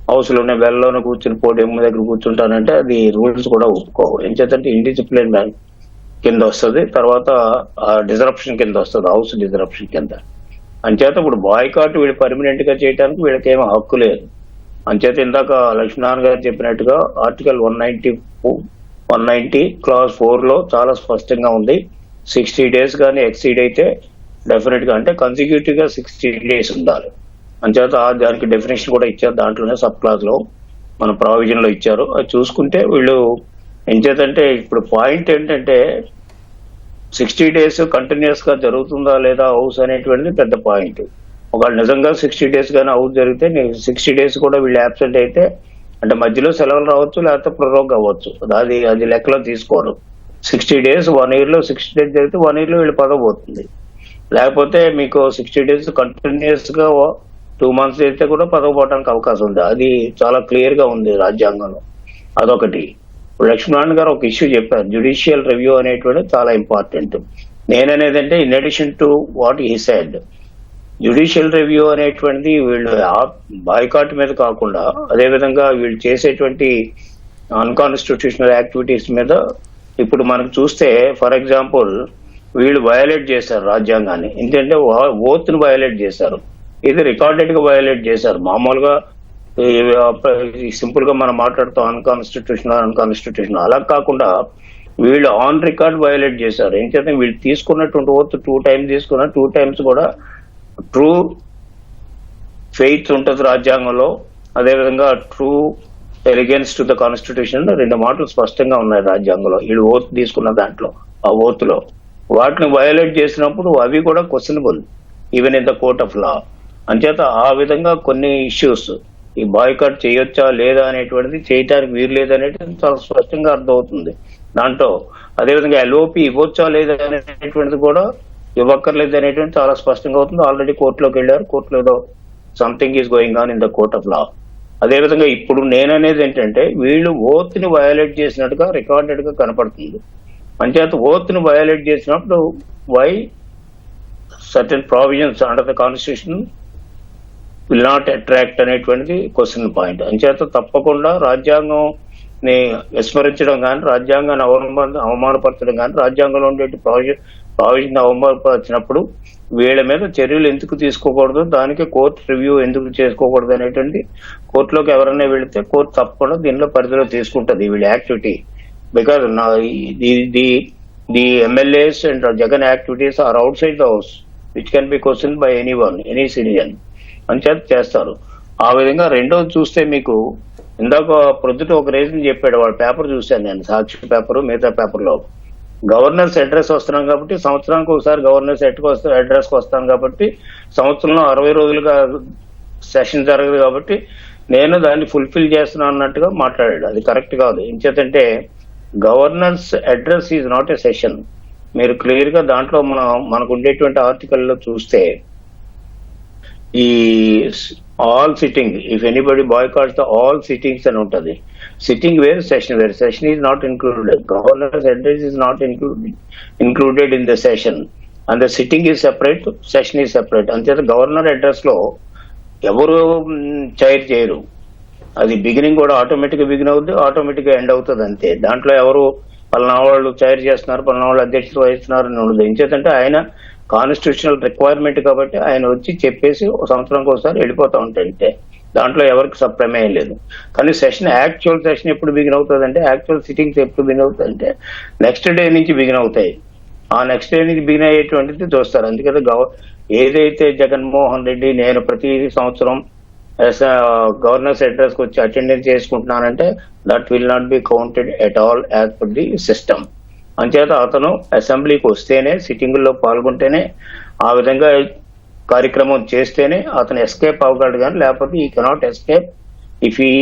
హౌస్ లోనే వెళ్ళలోనే కూర్చుని పోడియం దగ్గర కూర్చుంటానంటే అది రూల్స్ కూడా ఒప్పుకోవు. ఏం చేద్దంటే ఇండిసిప్లిన్ కింద వస్తుంది, తర్వాత డిజరప్షన్ కింద వస్తుంది, హౌస్ డిజరప్షన్ కింద. అంచేత ఇప్పుడు బాయ్కాట్ వీళ్ళు పర్మనెంట్ గా చేయడానికి వీళ్ళకేమో హక్కు లేదు. అంచేత ఇందాక లక్ష్మీనారాయణ గారు చెప్పినట్టుగా ఆర్టికల్ 190 క్లాస్ 4 లో చాలా స్పష్టంగా ఉంది. 60 days కానీ ఎక్సీడ్ అయితే డెఫినెట్ గా, అంటే కన్సిక్యూటివ్ గా 60 days ఉండాలి. అంచేత దానికి డెఫినేషన్ కూడా ఇచ్చారు, దాంట్లోనే సబ్ క్లాస్ లో మన ప్రావిజన్ లో ఇచ్చారు. అది చూసుకుంటే వీళ్ళు ఏం చేతంటే ఇప్పుడు పాయింట్ ఏంటంటే 60 days కంటిన్యూస్ గా జరుగుతుందా లేదా హౌస్ అనేటువంటిది పెద్ద పాయింట్. ఒకవేళ నిజంగా 60 days కానీ హౌస్ జరిగితే 60 days కూడా వీళ్ళు యాబ్సెంట్ అయితే, అంటే మధ్యలో సెలవులు రావచ్చు, లేకపోతే ప్రొరోగ్ అవ్వచ్చు, అది లెక్కలో తీసుకోరు. 60 days 1 year లో 60 days జరిగితే 1 year లో వీళ్ళు పదవి పోతుంది. లేకపోతే మీకు 60 days కంటిన్యూస్ గా 2 months అయితే కూడా పదవి పోవడానికి అవకాశం ఉంది. అది చాలా క్లియర్ గా ఉంది రాజ్యాంగంలో. అదొకటి. లక్ష్మీనారాయణ గారు ఒక ఇష్యూ చెప్పారు, జ్యుడిషియల్ రివ్యూ అనేటువంటిది చాలా ఇంపార్టెంట్. నేననేది అంటే in addition to what he said, judicial review అనేటువంటిది వీళ్ళు బాయ్కాట్ మీద కాకుండా అదేవిధంగా వీళ్ళు చేసేటువంటి అన్కాన్స్టిట్యూషనల్ యాక్టివిటీస్ మీద ఇప్పుడు మనకు చూస్తే, ఫర్ ఎగ్జాంపుల్ వీళ్ళు వయలేట్ చేశారు రాజ్యాంగాన్ని. ఎందుకంటే ఓత్ ని వయలేట్ చేశారు, ఇది రికార్డెడ్ గా వయలేట్ చేశారు. మామూలుగా సింపుల్ గా మనం మాట్లాడుతాం అన్కాన్స్టిట్యూషనల్, అలా కాకుండా వీళ్ళు ఆన్ రికార్డ్ వయలేట్ చేశారు. ఏంటంటే వీళ్ళు తీసుకున్నటువంటి ఓత్ 2 times తీసుకున్న 2 times కూడా ట్రూ ఫెయిత్ ఉంటుంది రాజ్యాంగంలో, అదేవిధంగా true elegance to the constitution 2 మాటలు స్పష్టంగా ఉన్నాయి రాజ్యాంగంలో. వీళ్ళు ఓత్ తీసుకున్న దాంట్లో ఆ ఓత్ లో వాటిని వయలేట్ చేసినప్పుడు అవి కూడా questionable even in the court of law. అంచేత ఆ విధంగా కొన్ని ఇష్యూస్ ఈ బాయ్కాట్ చేయొచ్చా లేదా అనేటువంటిది, చేయటానికి వీలు లేదనేది చాలా స్పష్టంగా అర్థమవుతుంది దాంట్లో. అదేవిధంగా ఎల్ఓపి ఇవ్వచ్చా లేదా అనేటువంటిది కూడా ఇవ్వక్కర్లేదు అనేటువంటి చాలా స్పష్టంగా అవుతుంది. ఆల్రెడీ కోర్టులోకి వెళ్ళారు, కోర్టులో ఏదో something is going on in the court of law. అదేవిధంగా ఇప్పుడు నేననేది ఏంటంటే వీళ్ళు ఓత్ ని వయలేట్ చేసినట్టుగా రికార్డెడ్ గా కనపడుతుంది. అంచేత ఓత్ ని వయలేట్ చేసినప్పుడు why certain provisions under the constitution will not attract అనేటువంటిది క్వశ్చన్ పాయింట్. అంచేత తప్పకుండా రాజ్యాంగం ని విస్మరించడం కానీ, రాజ్యాంగాన్ని అవమానపరచడం కానీ, రాజ్యాంగంలో ఉండే ప్రావిజన్ అవమానపరిచినప్పుడు వీళ్ళ మీద చర్యలు ఎందుకు తీసుకోకూడదు, దానికి కోర్టు రివ్యూ ఎందుకు చేసుకోకూడదు అనేటువంటి కోర్టులోకి ఎవరైనా వెళితే కోర్టు తప్పకుండా దీనిలో పరిధిలో తీసుకుంటుంది వీళ్ళ activity. Because the MLAs and Jagan activities are outside the house which can be question by any citizen అని చేస్తారు. ఆ విధంగా రెండోది చూస్తే మీకు ఇందాక ప్రొద్దుట ఒక రీజన్ చెప్పాడు, వాడు పేపర్ చూశాను నేను, సాక్షి పేపర్ మిగతా పేపర్లో. గవర్నర్స్ అడ్రస్ వస్తున్నాం కాబట్టి సంవత్సరానికి ఒకసారి గవర్నర్స్ అడ్రస్ కి వస్తాం కాబట్టి సంవత్సరంలో 60 రోజులుగా సెషన్ జరగదు కాబట్టి నేను దాన్ని ఫుల్ఫిల్ చేస్తున్నాను అన్నట్టుగా మాట్లాడాడు. అది కరెక్ట్ కాదు. ఎంచేతంటే governor's address is not a session. మీరు క్లియర్ గా దాంట్లో మనకు ఉండేటువంటి ఆర్టికల్లో చూస్తే ఈ all sitting, if anybody boycotts the all sittings అని ఉంటది. సిట్టింగ్ వేర్, సెషన్ వేర్. Session is not included. Governor's address is not included in the session and the sitting is separate, session is separate. అంచేత గవర్నర్ అడ్రస్ లో ఎవరు chair చేయరు. అది beginning కూడా ఆటోమేటిక్ గా బిగిన్ అవుతుంది, ఆటోమేటిక్ గా ఎండ్ అవుతుంది అంతే. దాంట్లో ఎవరు పలానా వాళ్ళు చైర్ చేస్తున్నారు, పలానా వాళ్ళు అధ్యక్షత వహిస్తున్నారు అని ఉండదు. ఎంచేతంటే ఆయన కాన్స్టిట్యూషనల్ రిక్వైర్మెంట్ కాబట్టి ఆయన వచ్చి చెప్పేసి సంవత్సరానికి ఒకసారి వెళ్ళిపోతా ఉంటాయంటే దాంట్లో ఎవరికి ప్రమేయం లేదు. కానీ సెషన్, యాక్చువల్ సెషన్ ఎప్పుడు బిగిన్ అవుతుంది అంటే, యాక్చువల్ సిట్టింగ్స్ ఎప్పుడు బిగిన్ అవుతుంది అంటే నెక్స్ట్ డే నుంచి బిగిన్ అవుతాయి. ఆ నెక్స్ట్ డే నుంచి బిగిన్ అయ్యేటువంటిది చూస్తారు. అందుకని ఏదైతే జగన్మోహన్ రెడ్డి నేను ప్రతి సంవత్సరం గవర్నర్స్ అడ్రస్ కి వచ్చి అటెండెన్స్ చేసుకుంటున్నానంటే that will not be counted at all as per the system. అంచేత అతను అసెంబ్లీకి వస్తేనే, సిట్టింగ్ లో పాల్గొంటేనే, ఆ విధంగా కార్యక్రమం చేస్తేనే అతను ఎస్కేప్ అవ్వగలడు, కానీ లేకపోతే ఈ కెనాట్ ఎస్కేప్ ఇఫ్ ఈ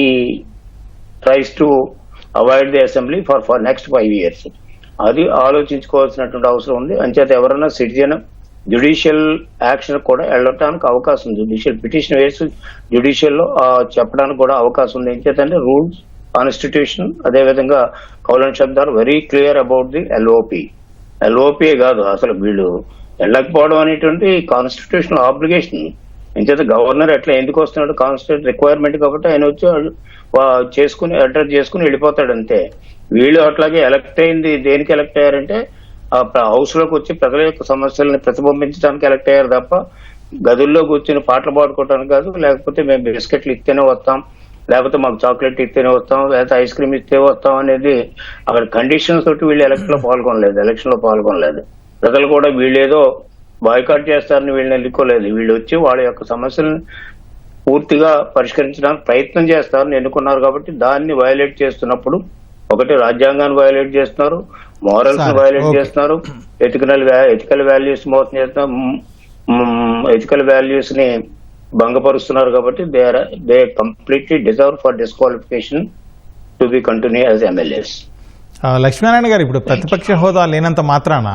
tries to avoid the assembly for next 5 years. అది ఆలోచించుకోవాల్సినటువంటి అవసరం ఉంది. అంచేత ఎవరైనా సిటిజన్ జ్యుడిషియల్ యాక్షన్ కూడా వెళ్ళటానికి అవకాశం ఉంది. జ్యుడిషియల్ పిటిషన్ వేసి జ్యుడిషియల్ లో చెప్పడానికి కూడా అవకాశం ఉంది. ఎంచేతంటే రూల్స్, కాన్స్టిట్యూషన్, అదేవిధంగా కౌలన్ శబ్దాలు very clear about the LOP కాదు, అసలు వీళ్ళు వెళ్ళకపోవడం అనేటువంటి కాన్స్టిట్యూషనల్ ఆబ్లిగేషన్. ఎంచేత గవర్నర్ ఎట్లా ఎందుకు వస్తున్నాడు, కాన్స్టిట్యూషన్ రిక్వైర్మెంట్ కాబట్టి ఆయన వచ్చి చేసుకుని అడ్రస్ చేసుకుని వెళ్ళిపోతాడు అంతే. వీళ్ళు అట్లాగే ఎలక్ట్ అయింది దేనికి ఎలక్ట్ అయ్యారంటే హౌస్ లోకి వచ్చి ప్రజల యొక్క సమస్యలను ప్రతిబింబించడానికి ఎలక్ట్ అయ్యారు తప్ప గదుల్లో కూర్చొని పాటలు పాడుకోవడానికి కాదు, లేకపోతే మేము బిస్కెట్లు ఇస్తేనే వస్తాం, లేకపోతే మాకు చాక్లెట్ ఇస్తేనే వస్తాం, లేకపోతే ఐస్ క్రీమ్ ఇస్తే వస్తాం అనేది అక్కడ కండిషన్స్ తోటి వీళ్ళు ఎలక్షన్ లో పాల్గొనలేదు. ప్రజలు కూడా వీళ్ళేదో బాయ్కాట్ చేస్తారని వీళ్ళని ఎన్నుకోలేదు. వీళ్ళు వచ్చి వాళ్ళ యొక్క సమస్యలను పూర్తిగా పరిష్కరించడానికి ప్రయత్నం చేస్తారని ఎన్నుకున్నారు. కాబట్టి దాన్ని వయలేట్ చేస్తున్నప్పుడు ఒకటి రాజ్యాంగాన్ని వయలేట్ చేస్తున్నారు, మోరల్స్ ని వయలేట్ చేస్తున్నారు, ఎథికల్ వాల్యూస్ మోసం చేస్తున్నారు, ఎథికల్ వాల్యూస్ ని భంగపరుస్తున్నారు. కాబట్టి they completely deserve for disqualification to be continue as MLAs. Lakshminarayana గారు, ఇప్పుడు ప్రతిపక్ష హోదా లేనంత మాత్రాన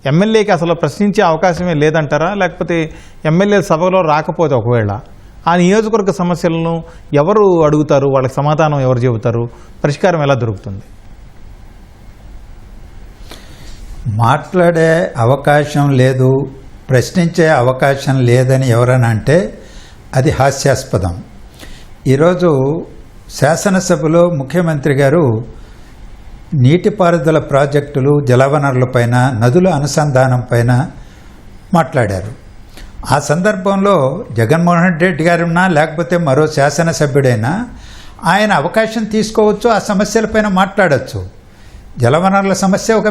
ఎమ్మెల్యేకి అసలు ప్రశ్నించే అవకాశమే లేదంటారా? లేకపోతే ఎమ్మెల్యే సభలో రాకపోతే ఒకవేళ ఆ నియోజకవర్గ సమస్యలను ఎవరు అడుగుతారు, వాళ్ళకి సమాధానం ఎవరు చెబుతారు, పరిష్కారం ఎలా దొరుకుతుంది? మాట్లాడే అవకాశం లేదు, ప్రశ్నించే అవకాశం లేదని ఎవరైనా అంటే అది హాస్యాస్పదం. ఈరోజు శాసనసభలో ముఖ్యమంత్రి గారు నీటిపారుదల ప్రాజెక్టులు, జలవనరులపైన, నదుల అనుసంధానం పైన మాట్లాడారు. ఆ సందర్భంలో జగన్మోహన్ రెడ్డి గారున్నా లేకపోతే మరో శాసనసభ్యుడైనా ఆయన అవకాశం తీసుకోవచ్చు, ఆ సమస్యలపైన మాట్లాడచ్చు. జలవనరుల సమస్య ఒక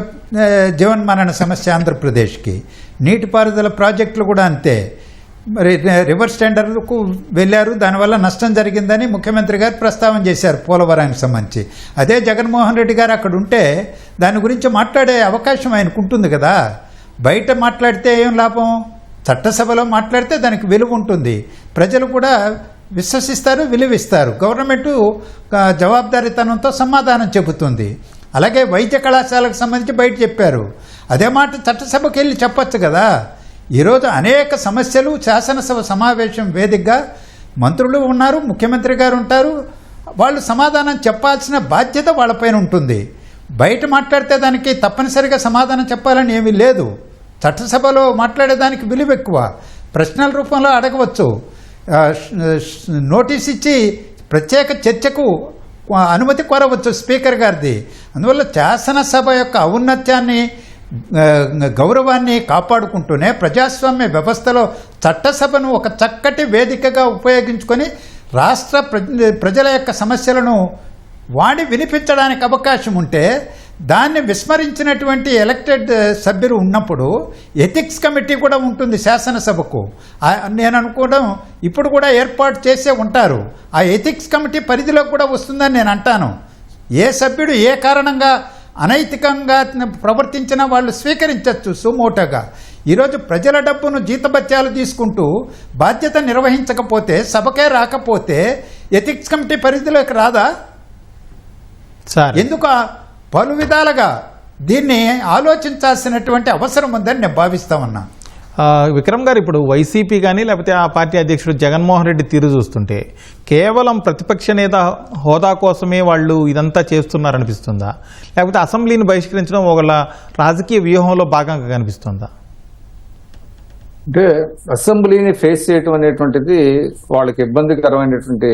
జీవన్మరణ సమస్య ఆంధ్రప్రదేశ్కి. నీటిపారుదల ప్రాజెక్టులు కూడా అంతే. మరి రివర్స్ టెండర్కు వెళ్ళారు, దానివల్ల నష్టం జరిగిందని ముఖ్యమంత్రి గారు ప్రస్తావన చేశారు పోలవరానికి సంబంధించి. అదే జగన్మోహన్ రెడ్డి గారు అక్కడ ఉంటే దాని గురించి మాట్లాడే అవకాశం ఆయనకు ఉంటుంది కదా. బయట మాట్లాడితే ఏం లాభం? చట్టసభలో మాట్లాడితే దానికి విలువ ఉంటుంది, ప్రజలు కూడా విశ్వసిస్తారు, విలువిస్తారు. గవర్నమెంటు జవాబుదారీతనంతో సమాధానం చెబుతుంది. అలాగే వైద్య కళాశాలకు సంబంధించి బయట చెప్పారు, అదే మాట చట్టసభకి వెళ్ళి చెప్పచ్చు కదా. ఈరోజు అనేక సమస్యలు శాసనసభ సమావేశం వేదికగా మంత్రులు ఉన్నారు, ముఖ్యమంత్రి గారు ఉంటారు, వాళ్ళు సమాధానం చెప్పాల్సిన బాధ్యత వాళ్ళపైన ఉంటుంది. బయట మాట్లాడితే దానికి తప్పనిసరిగా సమాధానం చెప్పాలని ఏమీ లేదు. చట్టసభలో మాట్లాడేదానికి విలువ ఎక్కువ. ప్రశ్నల రూపంలో అడగవచ్చు, నోటీస్ ఇచ్చి ప్రత్యేక చర్చకు అనుమతి కోరవచ్చు స్పీకర్ గారిది. అందువల్ల శాసనసభ యొక్క ఔన్నత్యాన్ని, గౌరవాన్ని కాపాడుకుంటూనే ప్రజాస్వామ్య వ్యవస్థలో చట్టసభను ఒక చక్కటి వేదికగా ఉపయోగించుకొని రాష్ట్ర ప్రజల యొక్క సమస్యలను వాడి వినిపించడానికి అవకాశం ఉంటే దాన్ని విస్మరించినటువంటి ఎలక్టెడ్ సభ్యులు ఉన్నప్పుడు ఎథిక్స్ కమిటీ కూడా ఉంటుంది శాసనసభకు. నేను అనుకోవడం ఇప్పుడు కూడా ఏర్పాటు చేసే ఉంటారు. ఆ ఎథిక్స్ కమిటీ పరిధిలో కూడా వస్తుందని నేను అంటాను. ఏ సభ్యుడు ఏ కారణంగా అనైతికంగా ప్రవర్తించినా వాళ్ళు స్వీకరించవచ్చు సుమోటోగా. ఈరోజు ప్రజల డబ్బును జీతభత్యాలు తీసుకుంటూ బాధ్యత నిర్వహించకపోతే, సభకే రాకపోతే ఎథిక్స్ కమిటీ పరిధిలోకి రాదా? ఎందుకు పలు విధాలుగా దీన్ని ఆలోచించాల్సినటువంటి అవసరం ఉందని నేను భావిస్తా ఉన్నా. విక్రమ్ గారు, ఇప్పుడు వైసీపీ కానీ లేకపోతే ఆ పార్టీ అధ్యక్షుడు జగన్మోహన్ రెడ్డి తీరు చూస్తుంటే కేవలం ప్రతిపక్ష నేత హోదా కోసమే వాళ్ళు ఇదంతా చేస్తున్నారనిపిస్తుందా, లేకపోతే అసెంబ్లీని బహిష్కరించడం ఒకళ్ళ రాజకీయ వ్యూహంలో భాగంగా కనిపిస్తుందా? అంటే అసెంబ్లీని ఫేస్ చేయటం అనేటువంటిది వాళ్ళకి ఇబ్బందికరమైనటువంటి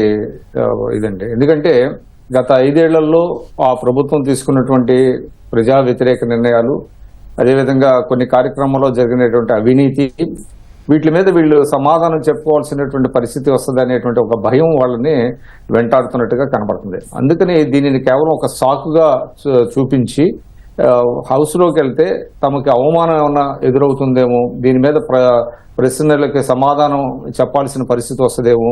ఇదండి. ఎందుకంటే గత 5 ఏళ్లలో ఆ ప్రభుత్వం తీసుకున్నటువంటి ప్రజా వ్యతిరేక నిర్ణయాలు, అదేవిధంగా కొన్ని కార్యక్రమాల్లో జరిగినటువంటి అవినీతి, వీటి మీద వీళ్ళు సమాధానం చెప్పుకోవాల్సినటువంటి పరిస్థితి వస్తుంది అనేటువంటి ఒక భయం వాళ్ళని వెంటాడుతున్నట్టుగా కనబడుతుంది. అందుకని దీనిని కేవలం ఒక సాకుగా చూపించి హౌస్లోకి వెళ్తే తమకి అవమానం ఏమన్నా ఎదురవుతుందేమో, దీని మీద ప్రశ్నలకి సమాధానం చెప్పాల్సిన పరిస్థితి వస్తుందేమో,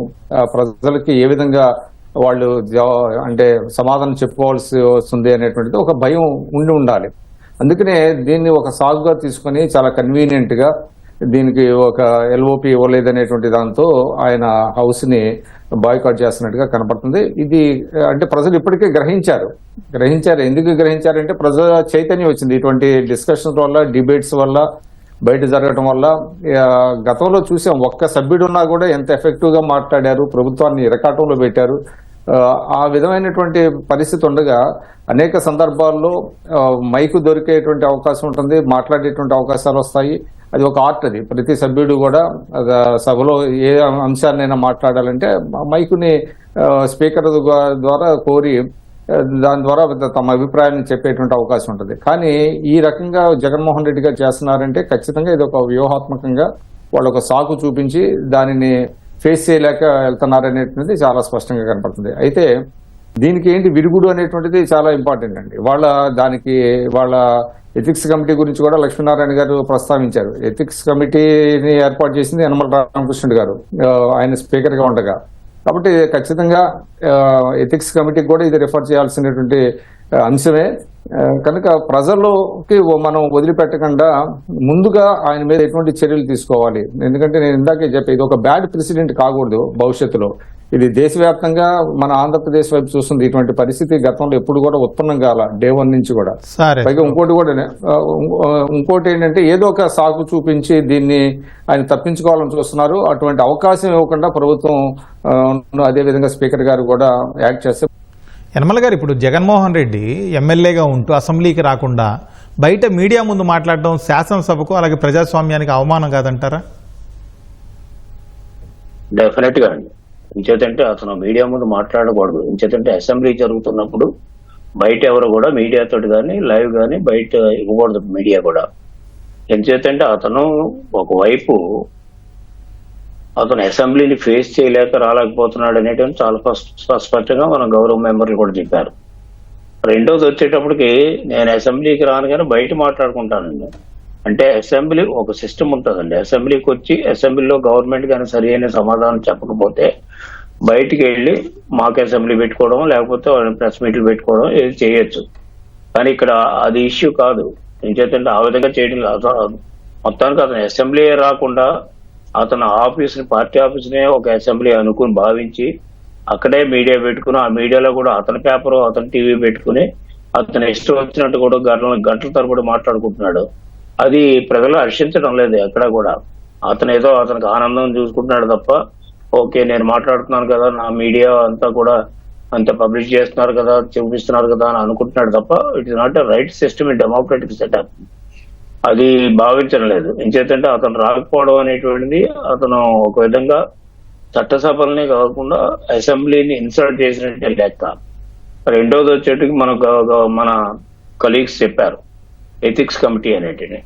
ప్రజలకి ఏ విధంగా వాళ్ళు అంటే సమాధానం చెప్పుకోవాల్సి వస్తుంది అనేటువంటిది ఒక భయం ఉండాలి. అందుకనే దీన్ని ఒక సాగుగా తీసుకొని చాలా కన్వీనియంట్ గా దీనికి ఒక ఎల్ఓపి ఇవ్వలేదనేటువంటి దాంతో ఆయన హౌస్ ని బాయ్కాట్ చేస్తున్నట్టుగా కనపడుతుంది. ఇది అంటే ప్రజలు ఇప్పటికే గ్రహించారు. ఎందుకు గ్రహించారంటే ప్రజల చైతన్యం వచ్చింది ఇటువంటి డిస్కషన్స్ వల్ల, డిబేట్స్ వల్ల, బయట జరగటం వల్ల. గతంలో చూసాం, ఒక్క సభ్యుడు ఉన్నా కూడా ఎంత ఎఫెక్టివ్ గా మాట్లాడారు, ప్రభుత్వాన్ని ఇరకాటంలో పెట్టారు. ఆ విధమైనటువంటి పరిస్థితి ఉండగా అనేక సందర్భాల్లో మైకు దొరికేటువంటి అవకాశం ఉంటుంది, మాట్లాడేటువంటి అవకాశాలు వస్తాయి. అది ఒక ఆర్ట్. అది ప్రతి సభ్యుడు కూడా సభలో ఏ అంశాన్నైనా మాట్లాడాలంటే మైకుని స్పీకర్ ద్వారా కోరి దాని ద్వారా తమ అభిప్రాయాన్ని చెప్పేటువంటి అవకాశం ఉంటుంది. కానీ ఈ రకంగా జగన్మోహన్ రెడ్డి గారు చేస్తున్నారంటే ఖచ్చితంగా ఇది ఒక వ్యూహాత్మకంగా వాళ్ళు ఒక సాకు చూపించి దానిని ఫేస్ చేయలేక వెళ్తున్నారనేటువంటిది చాలా స్పష్టంగా కనపడుతుంది. అయితే దీనికి ఏంటి విరుగుడు అనేటువంటిది చాలా ఇంపార్టెంట్ అండి. వాళ్ళ ఎథిక్స్ కమిటీ గురించి కూడా లక్ష్మీనారాయణ గారు ప్రస్తావించారు. ఎథిక్స్ కమిటీని ఏర్పాటు చేసింది యనమల రామకృష్ణుడు గారు, ఆయన స్పీకర్ గా ఉండగా. కాబట్టి ఖచ్చితంగా ఎథిక్స్ కమిటీకి కూడా ఇది రిఫర్ చేయాల్సినటువంటి అంశమే. కనుక ప్రజల్లోకి మనం వదిలిపెట్టకుండా ముందుగా ఆయన మీద ఎటువంటి చర్యలు తీసుకోవాలి. ఎందుకంటే నేను ఇందాకే చెప్పి ఇది ఒక బ్యాడ్ ప్రెసిడెంట్ కాకూడదు భవిష్యత్తులో. ఇది దేశవ్యాప్తంగా మన ఆంధ్రప్రదేశ్ వైపు చూస్తుంది. ఇటువంటి పరిస్థితి గతంలో ఎప్పుడు కూడా ఉత్పన్నం కాల, డే 1 నుంచి కూడా. పైగా ఇంకోటి ఏంటంటే ఏదో ఒక సాకు చూపించి దీన్ని ఆయన తప్పించుకోవాలని చూస్తున్నారు. అటువంటి అవకాశం ఇవ్వకుండా ప్రభుత్వం అదేవిధంగా స్పీకర్ గారు కూడా యాక్ట్ చేస్తే. యనమల గారు, ఇప్పుడు జగన్మోహన్ రెడ్డి ఎమ్మెల్యేగా ఉంటూ అసెంబ్లీకి రాకుండా బయట మీడియా ముందు మాట్లాడడం శాసనసభకు అలాగే ప్రజాస్వామ్యానికి అవమానం కాదంటారా? డెఫినెట్ గా అండి. ఇంచేతంటే అతను మీడియా ముందు మాట్లాడకూడదు. ఇంచేతంటే అసెంబ్లీ జరుగుతున్నప్పుడు బయట ఎవరు కూడా మీడియాతో కానీ లైవ్ కానీ బయట ఇవ్వకూడదు మీడియా కూడా. ఎంచేతంటే అతను ఒకవైపు అతను అసెంబ్లీని ఫేస్ చేయలేక రాలేకపోతున్నాడు అనేటువంటి చాలా స్పష్టంగా మన గౌరవ మెంబర్లు కూడా చెప్పారు. రెండోది వచ్చేటప్పటికి నేను అసెంబ్లీకి రాను కానీ బయట మాట్లాడుకుంటానండి. అంటే అసెంబ్లీ ఒక సిస్టమ్ ఉంటుందండి. అసెంబ్లీకి వచ్చి అసెంబ్లీలో గవర్నమెంట్ కానీ సరి అయిన సమాధానం చెప్పకపోతే బయటికి వెళ్ళి మాకు అసెంబ్లీ పెట్టుకోవడం లేకపోతే ప్రెస్ మీట్లు పెట్టుకోవడం ఏది చేయొచ్చు. కానీ ఇక్కడ అది ఇష్యూ కాదు. ఏం చేద్దంటే ఆ విధంగా చేయడం మొత్తానికి అతను అసెంబ్లీ రాకుండా అతను ఆఫీస్ని, పార్టీ ఆఫీస్నే ఒక అసెంబ్లీ అనుకుని భావించి అక్కడే మీడియా పెట్టుకుని ఆ మీడియాలో కూడా అతని పేపర్, అతని టీవీ పెట్టుకుని అతను ఇష్టం వచ్చినట్టు కూడా గంటల తరబడి మాట్లాడుకుంటున్నాడు. అది ప్రజలు హర్షించడం లేదు ఎక్కడ కూడా. అతను ఏదో అతనికి ఆనందం చూసుకుంటున్నాడు తప్ప, ఓకే నేను మాట్లాడుతున్నాను కదా, నా మీడియా అంతా కూడా అంత పబ్లిష్ చేస్తున్నారు కదా, చూపిస్తున్నారు కదా అని అనుకుంటున్నాడు తప్ప it is not a right system in democratic setup. అది భావించడం లేదు. ఎంచేతంటే అతను రాకపోవడం అనేటువంటిది అతను ఒక విధంగా చట్టసభల్ని కాకుండా అసెంబ్లీని ఇన్సల్ట్ చేసినట్టే లెక్క. రెండోది వచ్చేటికి మన కలీగ్స్ చెప్పారు ఎథిక్స్ కమిటీ అనేటివి.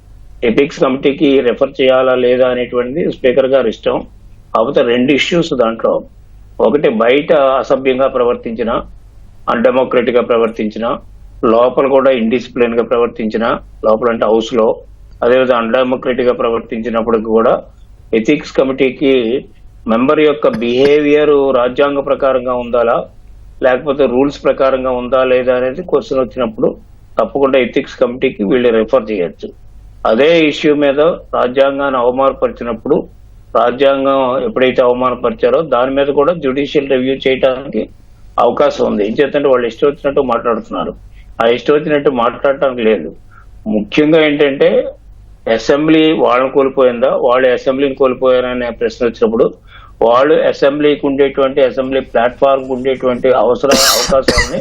ఎథిక్స్ కమిటీకి రెఫర్ చేయాలా లేదా అనేటువంటిది స్పీకర్ గారు ఇష్టం. కాకపోతే 2 ఇష్యూస్ దాంట్లో. ఒకటి, బయట అసభ్యంగా ప్రవర్తించిన, అన్డెమోక్రటిక్ గా ప్రవర్తించిన, లోపల కూడా ఇండిసిప్లిన్ గా ప్రవర్తించిన, లోపల అంటే హౌస్ లో, అదేవిధంగా అన్డెమోక్రటిక్ గా ప్రవర్తించినప్పటికి కూడా ఎథిక్స్ కమిటీకి మెంబర్ యొక్క బిహేవియర్ రాజ్యాంగ ప్రకారంగా ఉండాలా లేకపోతే రూల్స్ ప్రకారంగా ఉందా లేదా అనేది క్వశ్చన్ వచ్చినప్పుడు తప్పకుండా ఎథిక్స్ కమిటీకి వీళ్ళు రెఫర్ చేయొచ్చు. అదే ఇష్యూ మీద రాజ్యాంగాన్ని అవమానపరిచినప్పుడు, రాజ్యాంగం ఎప్పుడైతే అవమానపరిచారో దాని మీద కూడా జ్యుడిషియల్ రివ్యూ చేయడానికి అవకాశం ఉంది. ఎందుకంటే వాళ్ళు ఇష్టం వచ్చినట్టు మాట్లాడుతున్నారు. ఆ ఇష్టం వచ్చినట్టు మాట్లాడటానికి లేదు. ముఖ్యంగా ఏంటంటే అసెంబ్లీ వాళ్ళని కోల్పోయిందా, వాళ్ళు అసెంబ్లీని కోల్పోయారనే ప్రశ్న వచ్చినప్పుడు వాళ్ళు అసెంబ్లీకి ఉండేటువంటి, అసెంబ్లీ ప్లాట్ఫామ్ ఉండేటువంటి అవకాశాలని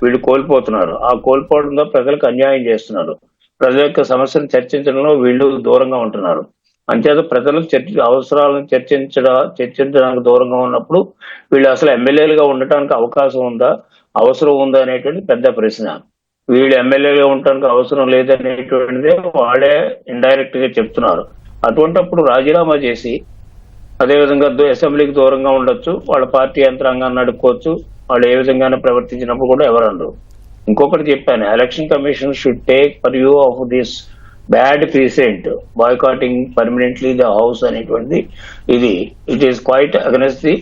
వీళ్ళు కోల్పోతున్నారు. ఆ కోల్పోవడంలో ప్రజలకు అన్యాయం చేస్తున్నారు. ప్రజల యొక్క సమస్యను చర్చించడంలో వీళ్ళు దూరంగా ఉంటున్నారు. అంచేత ప్రజలకు అవసరాలను చర్చించడానికి దూరంగా ఉన్నప్పుడు వీళ్ళు అసలు ఎమ్మెల్యేలుగా ఉండటానికి అవకాశం ఉందా, అవసరం ఉందా అనేటువంటి పెద్ద ప్రశ్న. వీళ్ళు ఎమ్మెల్యేగా ఉండటానికి అవసరం లేదనేటువంటిదే వాళ్ళే ఇండైరెక్ట్ గా చెప్తున్నారు. అటువంటిప్పుడు రాజీనామా చేసి అదేవిధంగా అసెంబ్లీకి దూరంగా ఉండొచ్చు, వాళ్ళ పార్టీ యంత్రాంగాన్ని నడుపుకోవచ్చు. వాళ్ళు ఏ విధంగానే ప్రవర్తించినప్పుడు కూడా ఎవరన్నారు. ఇంకొకటి చెప్పాను, election commission should take purview of this bad precedent, boycotting permanently the house అనేటువంటిది ఇది it is quite against the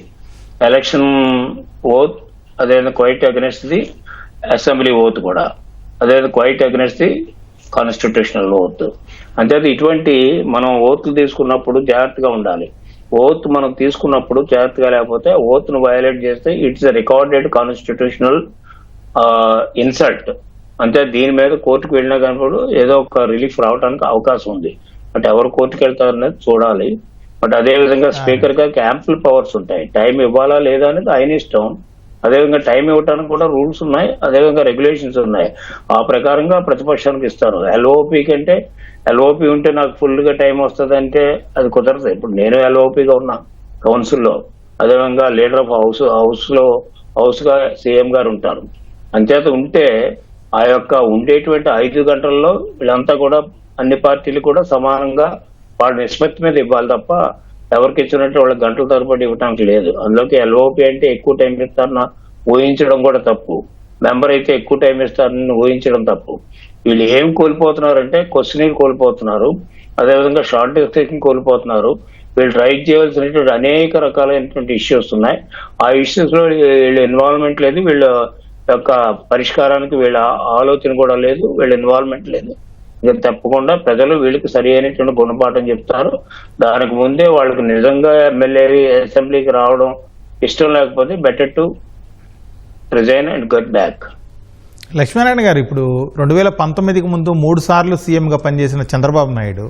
election oath, అదేవిధంగా quite against the assembly oath కూడా, అదేవిధంగా quite against the constitutional oath. అంతే ఇటువంటి మనం ఓత్లు తీసుకున్నప్పుడు జాగ్రత్తగా ఉండాలి. ఓత్ మనం తీసుకున్నప్పుడు జాగ్రత్తగా లేకపోతే ఓత్ను వయలేట్ చేస్తే ఇట్స్ రికార్డెడ్ కాన్స్టిట్యూషనల్ ఇన్సల్ట్. అంటే దీని మీద కోర్టుకు వెళ్ళినా కనుక ఏదో ఒక రిలీఫ్ రావడానికి అవకాశం ఉంది. బట్ ఎవరు కోర్టుకు వెళ్తారనేది చూడాలి. బట్ అదే విధంగా స్పీకర్ గారికి యాంపుల్ పవర్స్ ఉంటాయి. టైం ఇవ్వాలా లేదా అనేది ఆయన ఇష్టం. అదేవిధంగా టైం ఇవ్వడానికి కూడా రూల్స్ ఉన్నాయి, అదేవిధంగా రెగ్యులేషన్స్ ఉన్నాయి. ఆ ప్రకారంగా ప్రతిపక్షానికి ఇస్తారు. ఎల్ఓపి కంటే ఎల్ఓపి ఉంటే నాకు ఫుల్ గా టైం వస్తుంది అంటే అది కుదరదు. ఇప్పుడు నేను ఎల్ఓపిగా ఉన్నా కౌన్సిల్లో, అదేవిధంగా లీడర్ ఆఫ్ హౌస్ గా సీఎం గారు ఉంటారు. అంచేత ఉంటే ఆ యొక్క ఉండేటువంటి 5 గంటల్లో వీళ్ళంతా కూడా అన్ని పార్టీలు కూడా సమానంగా వాళ్ళ నిష్పత్తి మీద ఇవ్వాలి తప్ప ఎవరికి ఇచ్చినట్టు వాళ్ళకి గంటల తరబడి ఇవ్వడానికి లేదు. అందులోకి ఎల్ఓపి అంటే ఎక్కువ టైం ఇస్తారన్న ఊహించడం కూడా తప్పు, మెంబర్ అయితే ఎక్కువ టైం ఇస్తారని ఊహించడం తప్పు. వీళ్ళు ఏం కోల్పోతున్నారంటే క్వశ్చనింగ్ కోల్పోతున్నారు, అదేవిధంగా షార్ట్ డిస్కషన్ కోల్పోతున్నారు. వీళ్ళు రైట్ చేయవలసినటువంటి అనేక రకాలైనటువంటి ఇష్యూస్ ఉన్నాయి. ఆ ఇష్యూస్ లో వీళ్ళ ఇన్వాల్వ్మెంట్ లేదు, వీళ్ళ యొక్క పరిష్కారానికి వీళ్ళ ఆలోచన కూడా లేదు, వీళ్ళ ఇన్వాల్వ్మెంట్ లేదు. ఇక తప్పకుండా ప్రజలు వీళ్ళకి సరి అయినటువంటి గుణపాఠం చెప్తారు. దానికి ముందే వాళ్ళకి నిజంగా ఎమ్మెల్యే అసెంబ్లీకి రావడం ఇష్టం లేకపోతే better to resign and get back. Lakshminarayana గారు, ఇప్పుడు 2019కి ముందు 3 సార్లు సీఎంగా పనిచేసిన చంద్రబాబు నాయుడు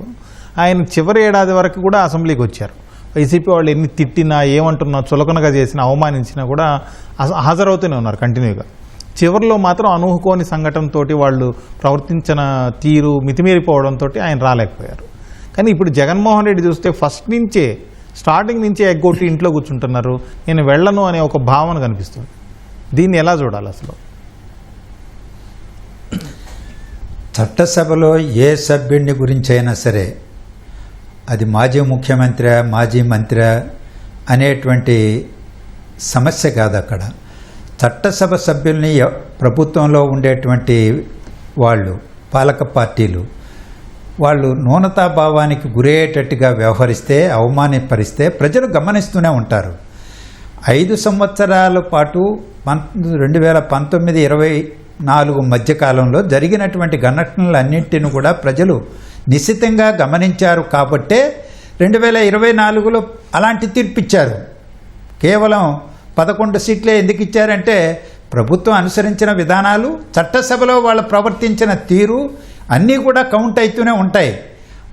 ఆయన చివరి ఏడాది వరకు కూడా అసెంబ్లీకి వచ్చారు. వైసీపీ వాళ్ళు ఎన్ని తిట్టినా, ఏమంటున్నా, చులకనగా చేసినా, అవమానించినా కూడా హాజరవుతూనే ఉన్నారు కంటిన్యూగా. చివరిలో మాత్రం అనూహుకోని సంఘటనతో వాళ్ళు ప్రవర్తించిన తీరు మితిమీరిపోవడంతో ఆయన రాలేకపోయారు. కానీ ఇప్పుడు జగన్మోహన్ రెడ్డి చూస్తే స్టార్టింగ్ నుంచే ఎగ్గొట్టి ఇంట్లో కూర్చుంటున్నారు. నేను వెళ్ళను అనే ఒక భావన కనిపిస్తుంది. దీన్ని ఎలా చూడాలి అసలు? చట్టసభలో ఏ సభ్యుడిని గురించి అయినా సరే, అది మాజీ ముఖ్యమంత్రి, మాజీ మంత్రి అనేటువంటి సమస్య కాదు. అక్కడ చట్టసభ సభ్యుల్ని ప్రభుత్వంలో ఉండేటువంటి వాళ్ళు, పాలక పార్టీలు వాళ్ళు న్యూనతాభావానికి గురయ్యేటట్టుగా వ్యవహరిస్తే, అవమానపరిస్తే ప్రజలు గమనిస్తూనే ఉంటారు. 5 సంవత్సరాల పాటు 2019-24 మధ్యకాలంలో జరిగినటువంటి ఘటనలన్నింటినీ కూడా ప్రజలు నిశితంగా గమనించారు. కాబట్టే 2024లో అలాంటి తీర్పిచ్చారు. కేవలం 11 సీట్లే ఎందుకు ఇచ్చారంటే ప్రభుత్వం అనుసరించిన విధానాలు, చట్టసభలో వాళ్ళు ప్రవర్తించిన తీరు అన్నీ కూడా కౌంట్ అవుతూనే ఉంటాయి.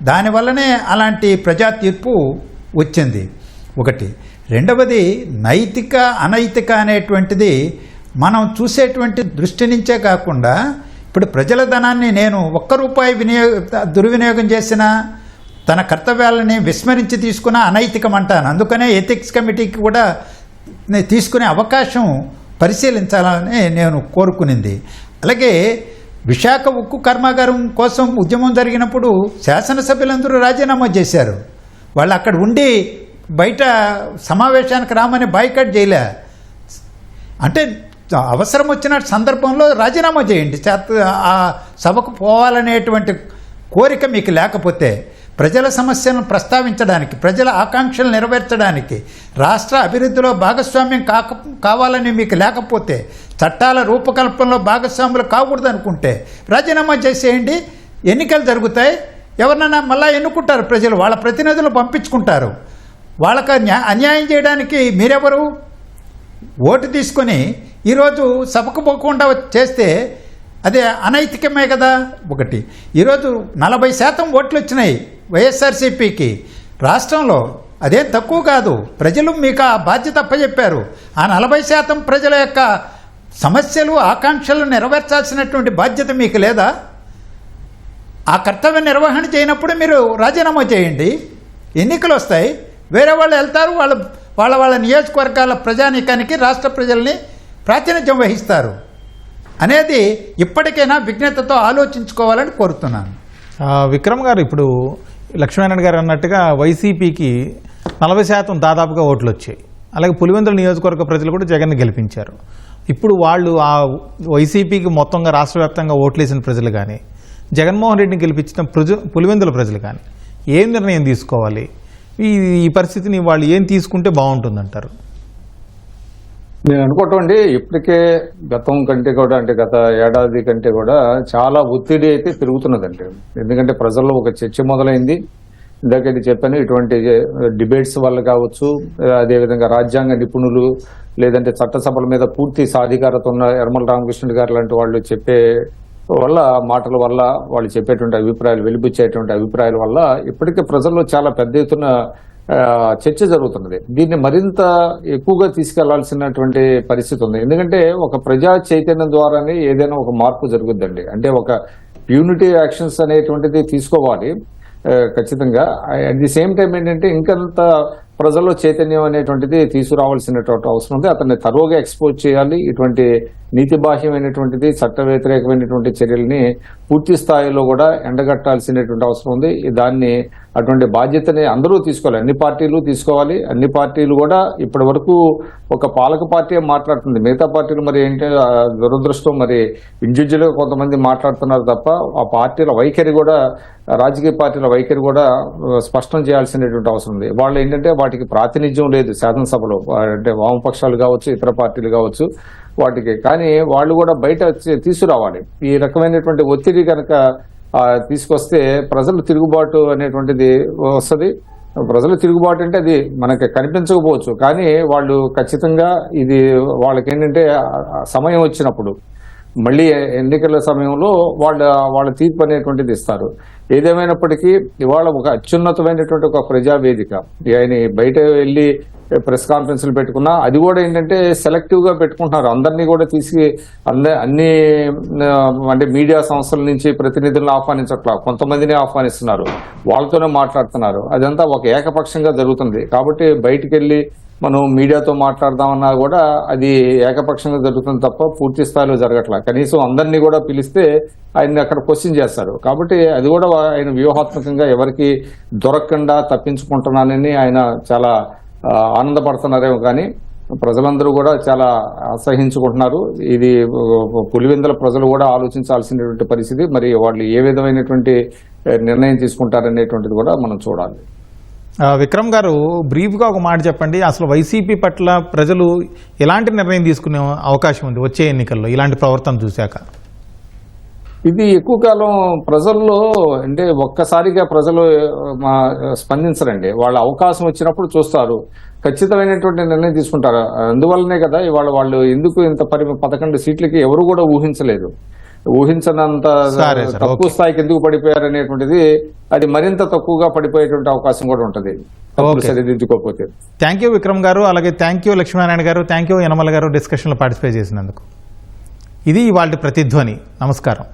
దానివల్లనే అలాంటి ప్రజా తీర్పు వచ్చింది. ఒకటి. రెండవది, నైతిక అనైతిక అనేటువంటిది మనం చూసేటువంటి దృష్టి నుంచే కాకుండా, ఇప్పుడు ప్రజల ధనాన్ని నేను ₹1 దుర్వినియోగం చేసినా, తన కర్తవ్యాలని విస్మరించి తీసుకున్న అనైతికం అంటాను. అందుకనే ఎథిక్స్ కమిటీకి కూడా తీసుకునే అవకాశం పరిశీలించాలని నేను కోరుకునింది. అలాగే విశాఖ ఉక్కు కర్మాగారం కోసం ఉద్యమం జరిగినప్పుడు శాసనసభ్యులందరూ రాజీనామా చేశారు. వాళ్ళు అక్కడ ఉండి బయట సమావేశానికి రామని బాయ్కాట్ చేయలే. అంటే అవసరం వచ్చిన సందర్భంలో రాజీనామా చేయండి. ఆ సభకు పోవాలనేటువంటి కోరిక మీకు లేకపోతే, ప్రజల సమస్యలను ప్రస్తావించడానికి, ప్రజల ఆకాంక్షలు నెరవేర్చడానికి, రాష్ట్ర అభివృద్ధిలో భాగస్వామ్యం కావాలని మీకు లేకపోతే, చట్టాల రూపకల్పనలో భాగస్వాములు కాకూడదు అనుకుంటే రాజీనామా చేసేయండి. ఎన్నికలు జరుగుతాయి, ఎవరినైనా మళ్ళీ ఎన్నుకుంటారు ప్రజలు, వాళ్ళ ప్రతినిధులు పంపించుకుంటారు. వాళ్ళకి అన్యాయం చేయడానికి మీరెవరు? ఓటు తీసుకొని ఈరోజు సభకు పోకుండా చేస్తే అదే అనైతికమే కదా. ఒకటి. ఈరోజు 40% ఓట్లు వచ్చినాయి వైఎస్ఆర్సీపీకి రాష్ట్రంలో. అదేం తక్కువ కాదు. ప్రజలు మీకు ఆ బాధ్యత అప్పచెప్పారు. ఆ 40% ప్రజల యొక్క సమస్యలు, ఆకాంక్షలు నెరవేర్చాల్సినటువంటి బాధ్యత మీకు లేదా? ఆ కర్తవ్య నిర్వహణ చేయనప్పుడు మీరు రాజీనామా చేయండి. ఎన్నికలు వస్తాయి, వేరే వాళ్ళు వెళ్తారు, వాళ్ళ నియోజకవర్గాల ప్రజానీకానికి, రాష్ట్ర ప్రజల్ని ప్రాతినిధ్యం వహిస్తారు అనేది ఇప్పటికైనా విజ్ఞతతో ఆలోచించుకోవాలని కోరుతున్నాను. విక్రమ్ గారు, ఇప్పుడు లక్ష్మీనారాయణ గారు అన్నట్టుగా వైసీపీకి 40% దాదాపుగా ఓట్లు వచ్చాయి. అలాగే పులివెందుల నియోజకవర్గ ప్రజలు కూడా జగన్ని గెలిపించారు. ఇప్పుడు వాళ్ళు ఆ వైసీపీకి మొత్తంగా రాష్ట్ర వ్యాప్తంగా ఓట్లేసిన ప్రజలు కానీ, జగన్మోహన్ రెడ్డిని గెలిపించిన పులివెందుల ప్రజలు కానీ ఏం నిర్ణయం తీసుకోవాలి, ఈ పరిస్థితిని వాళ్ళు ఏం తీసుకుంటే బాగుంటుందంటారు? నేను అనుకోవటం అండి, ఇప్పటికే గతం కంటే కూడా, అంటే గత ఏడాది కంటే కూడా చాలా ఒత్తిడి అయితే పెరుగుతున్నదండి. ఎందుకంటే ప్రజల్లో ఒక చర్చ మొదలైంది. ఇందాక ఇది చెప్పాను, ఇటువంటి డిబేట్స్ వల్ల కావచ్చు, అదేవిధంగా రాజ్యాంగ నిపుణులు లేదంటే చట్టసభల మీద పూర్తి సాధికారత ఉన్న యనమల రామకృష్ణుడు గారు లాంటి వాళ్ళు చెప్పే వల్ల, మాటల వల్ల, వాళ్ళు చెప్పేటువంటి అభిప్రాయాలు, వెలిబుచ్చేటువంటి అభిప్రాయాల వల్ల ఇప్పటికే ప్రజల్లో చాలా పెద్ద ఎత్తున చర్చ జరుగుతున్నది. దీన్ని మరింత ఎక్కువగా తీసుకెళ్లాల్సినటువంటి పరిస్థితి ఉంది. ఎందుకంటే ఒక ప్రజా చైతన్యం ద్వారానే ఏదైనా ఒక మార్పు జరుగుద్దండి. అంటే ఒక యూనిటీ యాక్షన్స్ అనేటువంటిది తీసుకోవాలి ఖచ్చితంగా. అట్ ది సేమ్ టైం ఏంటంటే ఇంకంత ప్రజల్లో చైతన్యం అనేటువంటిది తీసుకురావాల్సినటువంటి అవసరం ఉంది. అతన్ని తరువుగా ఎక్స్పోజ్ చేయాలి. ఇటువంటి నీతి బాహ్యమైనటువంటిది, చట్ట వ్యతిరేకమైనటువంటి చర్యల్ని పూర్తి స్థాయిలో కూడా ఎండగట్టాల్సినటువంటి అవసరం ఉంది. దాన్ని అటువంటి బాధ్యతని అందరూ తీసుకోవాలి, అన్ని పార్టీలు తీసుకోవాలి. అన్ని పార్టీలు కూడా ఇప్పటి వరకు ఒక పాలక పార్టీ మాట్లాడుతుంది, మిగతా పార్టీలు మరి ఏంటి దురదృష్టం, మరి ఇండివిజువల్గా కొంతమంది మాట్లాడుతున్నారు తప్ప ఆ పార్టీల వైఖరి కూడా, రాజకీయ పార్టీల వైఖరి కూడా స్పష్టం చేయాల్సినటువంటి అవసరం ఉంది. వాళ్ళు ఏంటంటే వాటికి ప్రాతినిధ్యం లేదు శాసనసభలో, అంటే వామపక్షాలు కావచ్చు, ఇతర పార్టీలు కావచ్చు వాటికి. కానీ వాళ్ళు కూడా బయట తీసుకురావాలి. ఈ రకమైనటువంటి ఒత్తిడి కనుక తీసుకొస్తే ప్రజలు తిరుగుబాటు అనేటువంటిది వస్తుంది. ప్రజలు తిరుగుబాటు అంటే అది మనకి కనిపించకపోవచ్చు, కానీ వాళ్ళు ఖచ్చితంగా ఇది వాళ్ళకి ఏంటంటే సమయం వచ్చినప్పుడు, మళ్ళీ ఎన్నికల సమయంలో వాళ్ళ తీర్పు అనేటువంటిది ఇస్తారు. ఏదేమైనప్పటికీ ఇవాళ ఒక అత్యున్నతమైనటువంటి ఒక ప్రజావేదిక, ఆయన బయట వెళ్ళి ప్రెస్ కాన్ఫరెన్స్లు పెట్టుకున్నా అది కూడా ఏంటంటే సెలెక్టివ్ గా పెట్టుకుంటున్నారు. అందరినీ కూడా అన్ని అంటే మీడియా సంస్థల నుంచి ప్రతినిధులను ఆహ్వానించట్లా, కొంతమందిని ఆహ్వానిస్తున్నారు, వాళ్ళతోనే మాట్లాడుతున్నారు. అదంతా ఒక ఏకపక్షంగా జరుగుతుంది. కాబట్టి బయటికి వెళ్ళి మనం మీడియాతో మాట్లాడదామన్నా కూడా అది ఏకపక్షంగా జరుగుతుంది తప్ప పూర్తి స్థాయిలో జరగట్లా. కనీసం అందరినీ కూడా పిలిస్తే ఆయన్ని అక్కడ క్వశ్చన్ చేస్తారు. కాబట్టి అది కూడా ఆయన వ్యూహాత్మకంగా ఎవరికి దొరకకుండా తప్పించుకుంటున్నానని ఆయన చాలా ఆనందపడుతున్నారేమో, కానీ ప్రజలందరూ కూడా చాలా అసహించుకుంటున్నారు. ఇది పులివెందుల ప్రజలు కూడా ఆలోచించాల్సినటువంటి పరిస్థితి. మరి వాళ్ళు ఏ విధమైనటువంటి నిర్ణయం తీసుకుంటారనేటువంటిది కూడా మనం చూడాలి. విక్రమ్ గారు, బ్రీఫ్గా ఒక మాట చెప్పండి. అసలు వైసీపీ పట్ల ప్రజలు ఎలాంటి నిర్ణయం తీసుకునే అవకాశం ఉంది వచ్చే ఎన్నికల్లో ఇలాంటి ప్రవర్తన చూశాక? ఇది ఎక్కువ కాలం ప్రజల్లో అంటే ఒక్కసారిగా ప్రజలు స్పందించరండి. వాళ్ళ అవకాశం వచ్చినప్పుడు చూస్తారు, ఖచ్చితమైనటువంటి నిర్ణయం తీసుకుంటారు. అందువల్లనే కదా ఇవాళ వాళ్ళు ఎందుకు ఇంత 11 సీట్లకి ఎవరు కూడా ఊహించలేదు, ఊహించనంత తక్కువ స్థాయికి ఎందుకు పడిపోయారు అనేటువంటిది, అది మరింత తక్కువగా పడిపోయేటువంటి అవకాశం కూడా ఉంటుంది సరిదిద్దుకోకపోతే. థ్యాంక్ యూ విక్రమ్ గారు, అలాగే థ్యాంక్ యూ లక్ష్మీనారాయణ గారు, థ్యాంక్ యూ యనమల గారు డిస్కషన్లో పార్టిసిపేట్ చేసినందుకు. ఇది ఇవాళ ప్రతిధ్వని. నమస్కారం.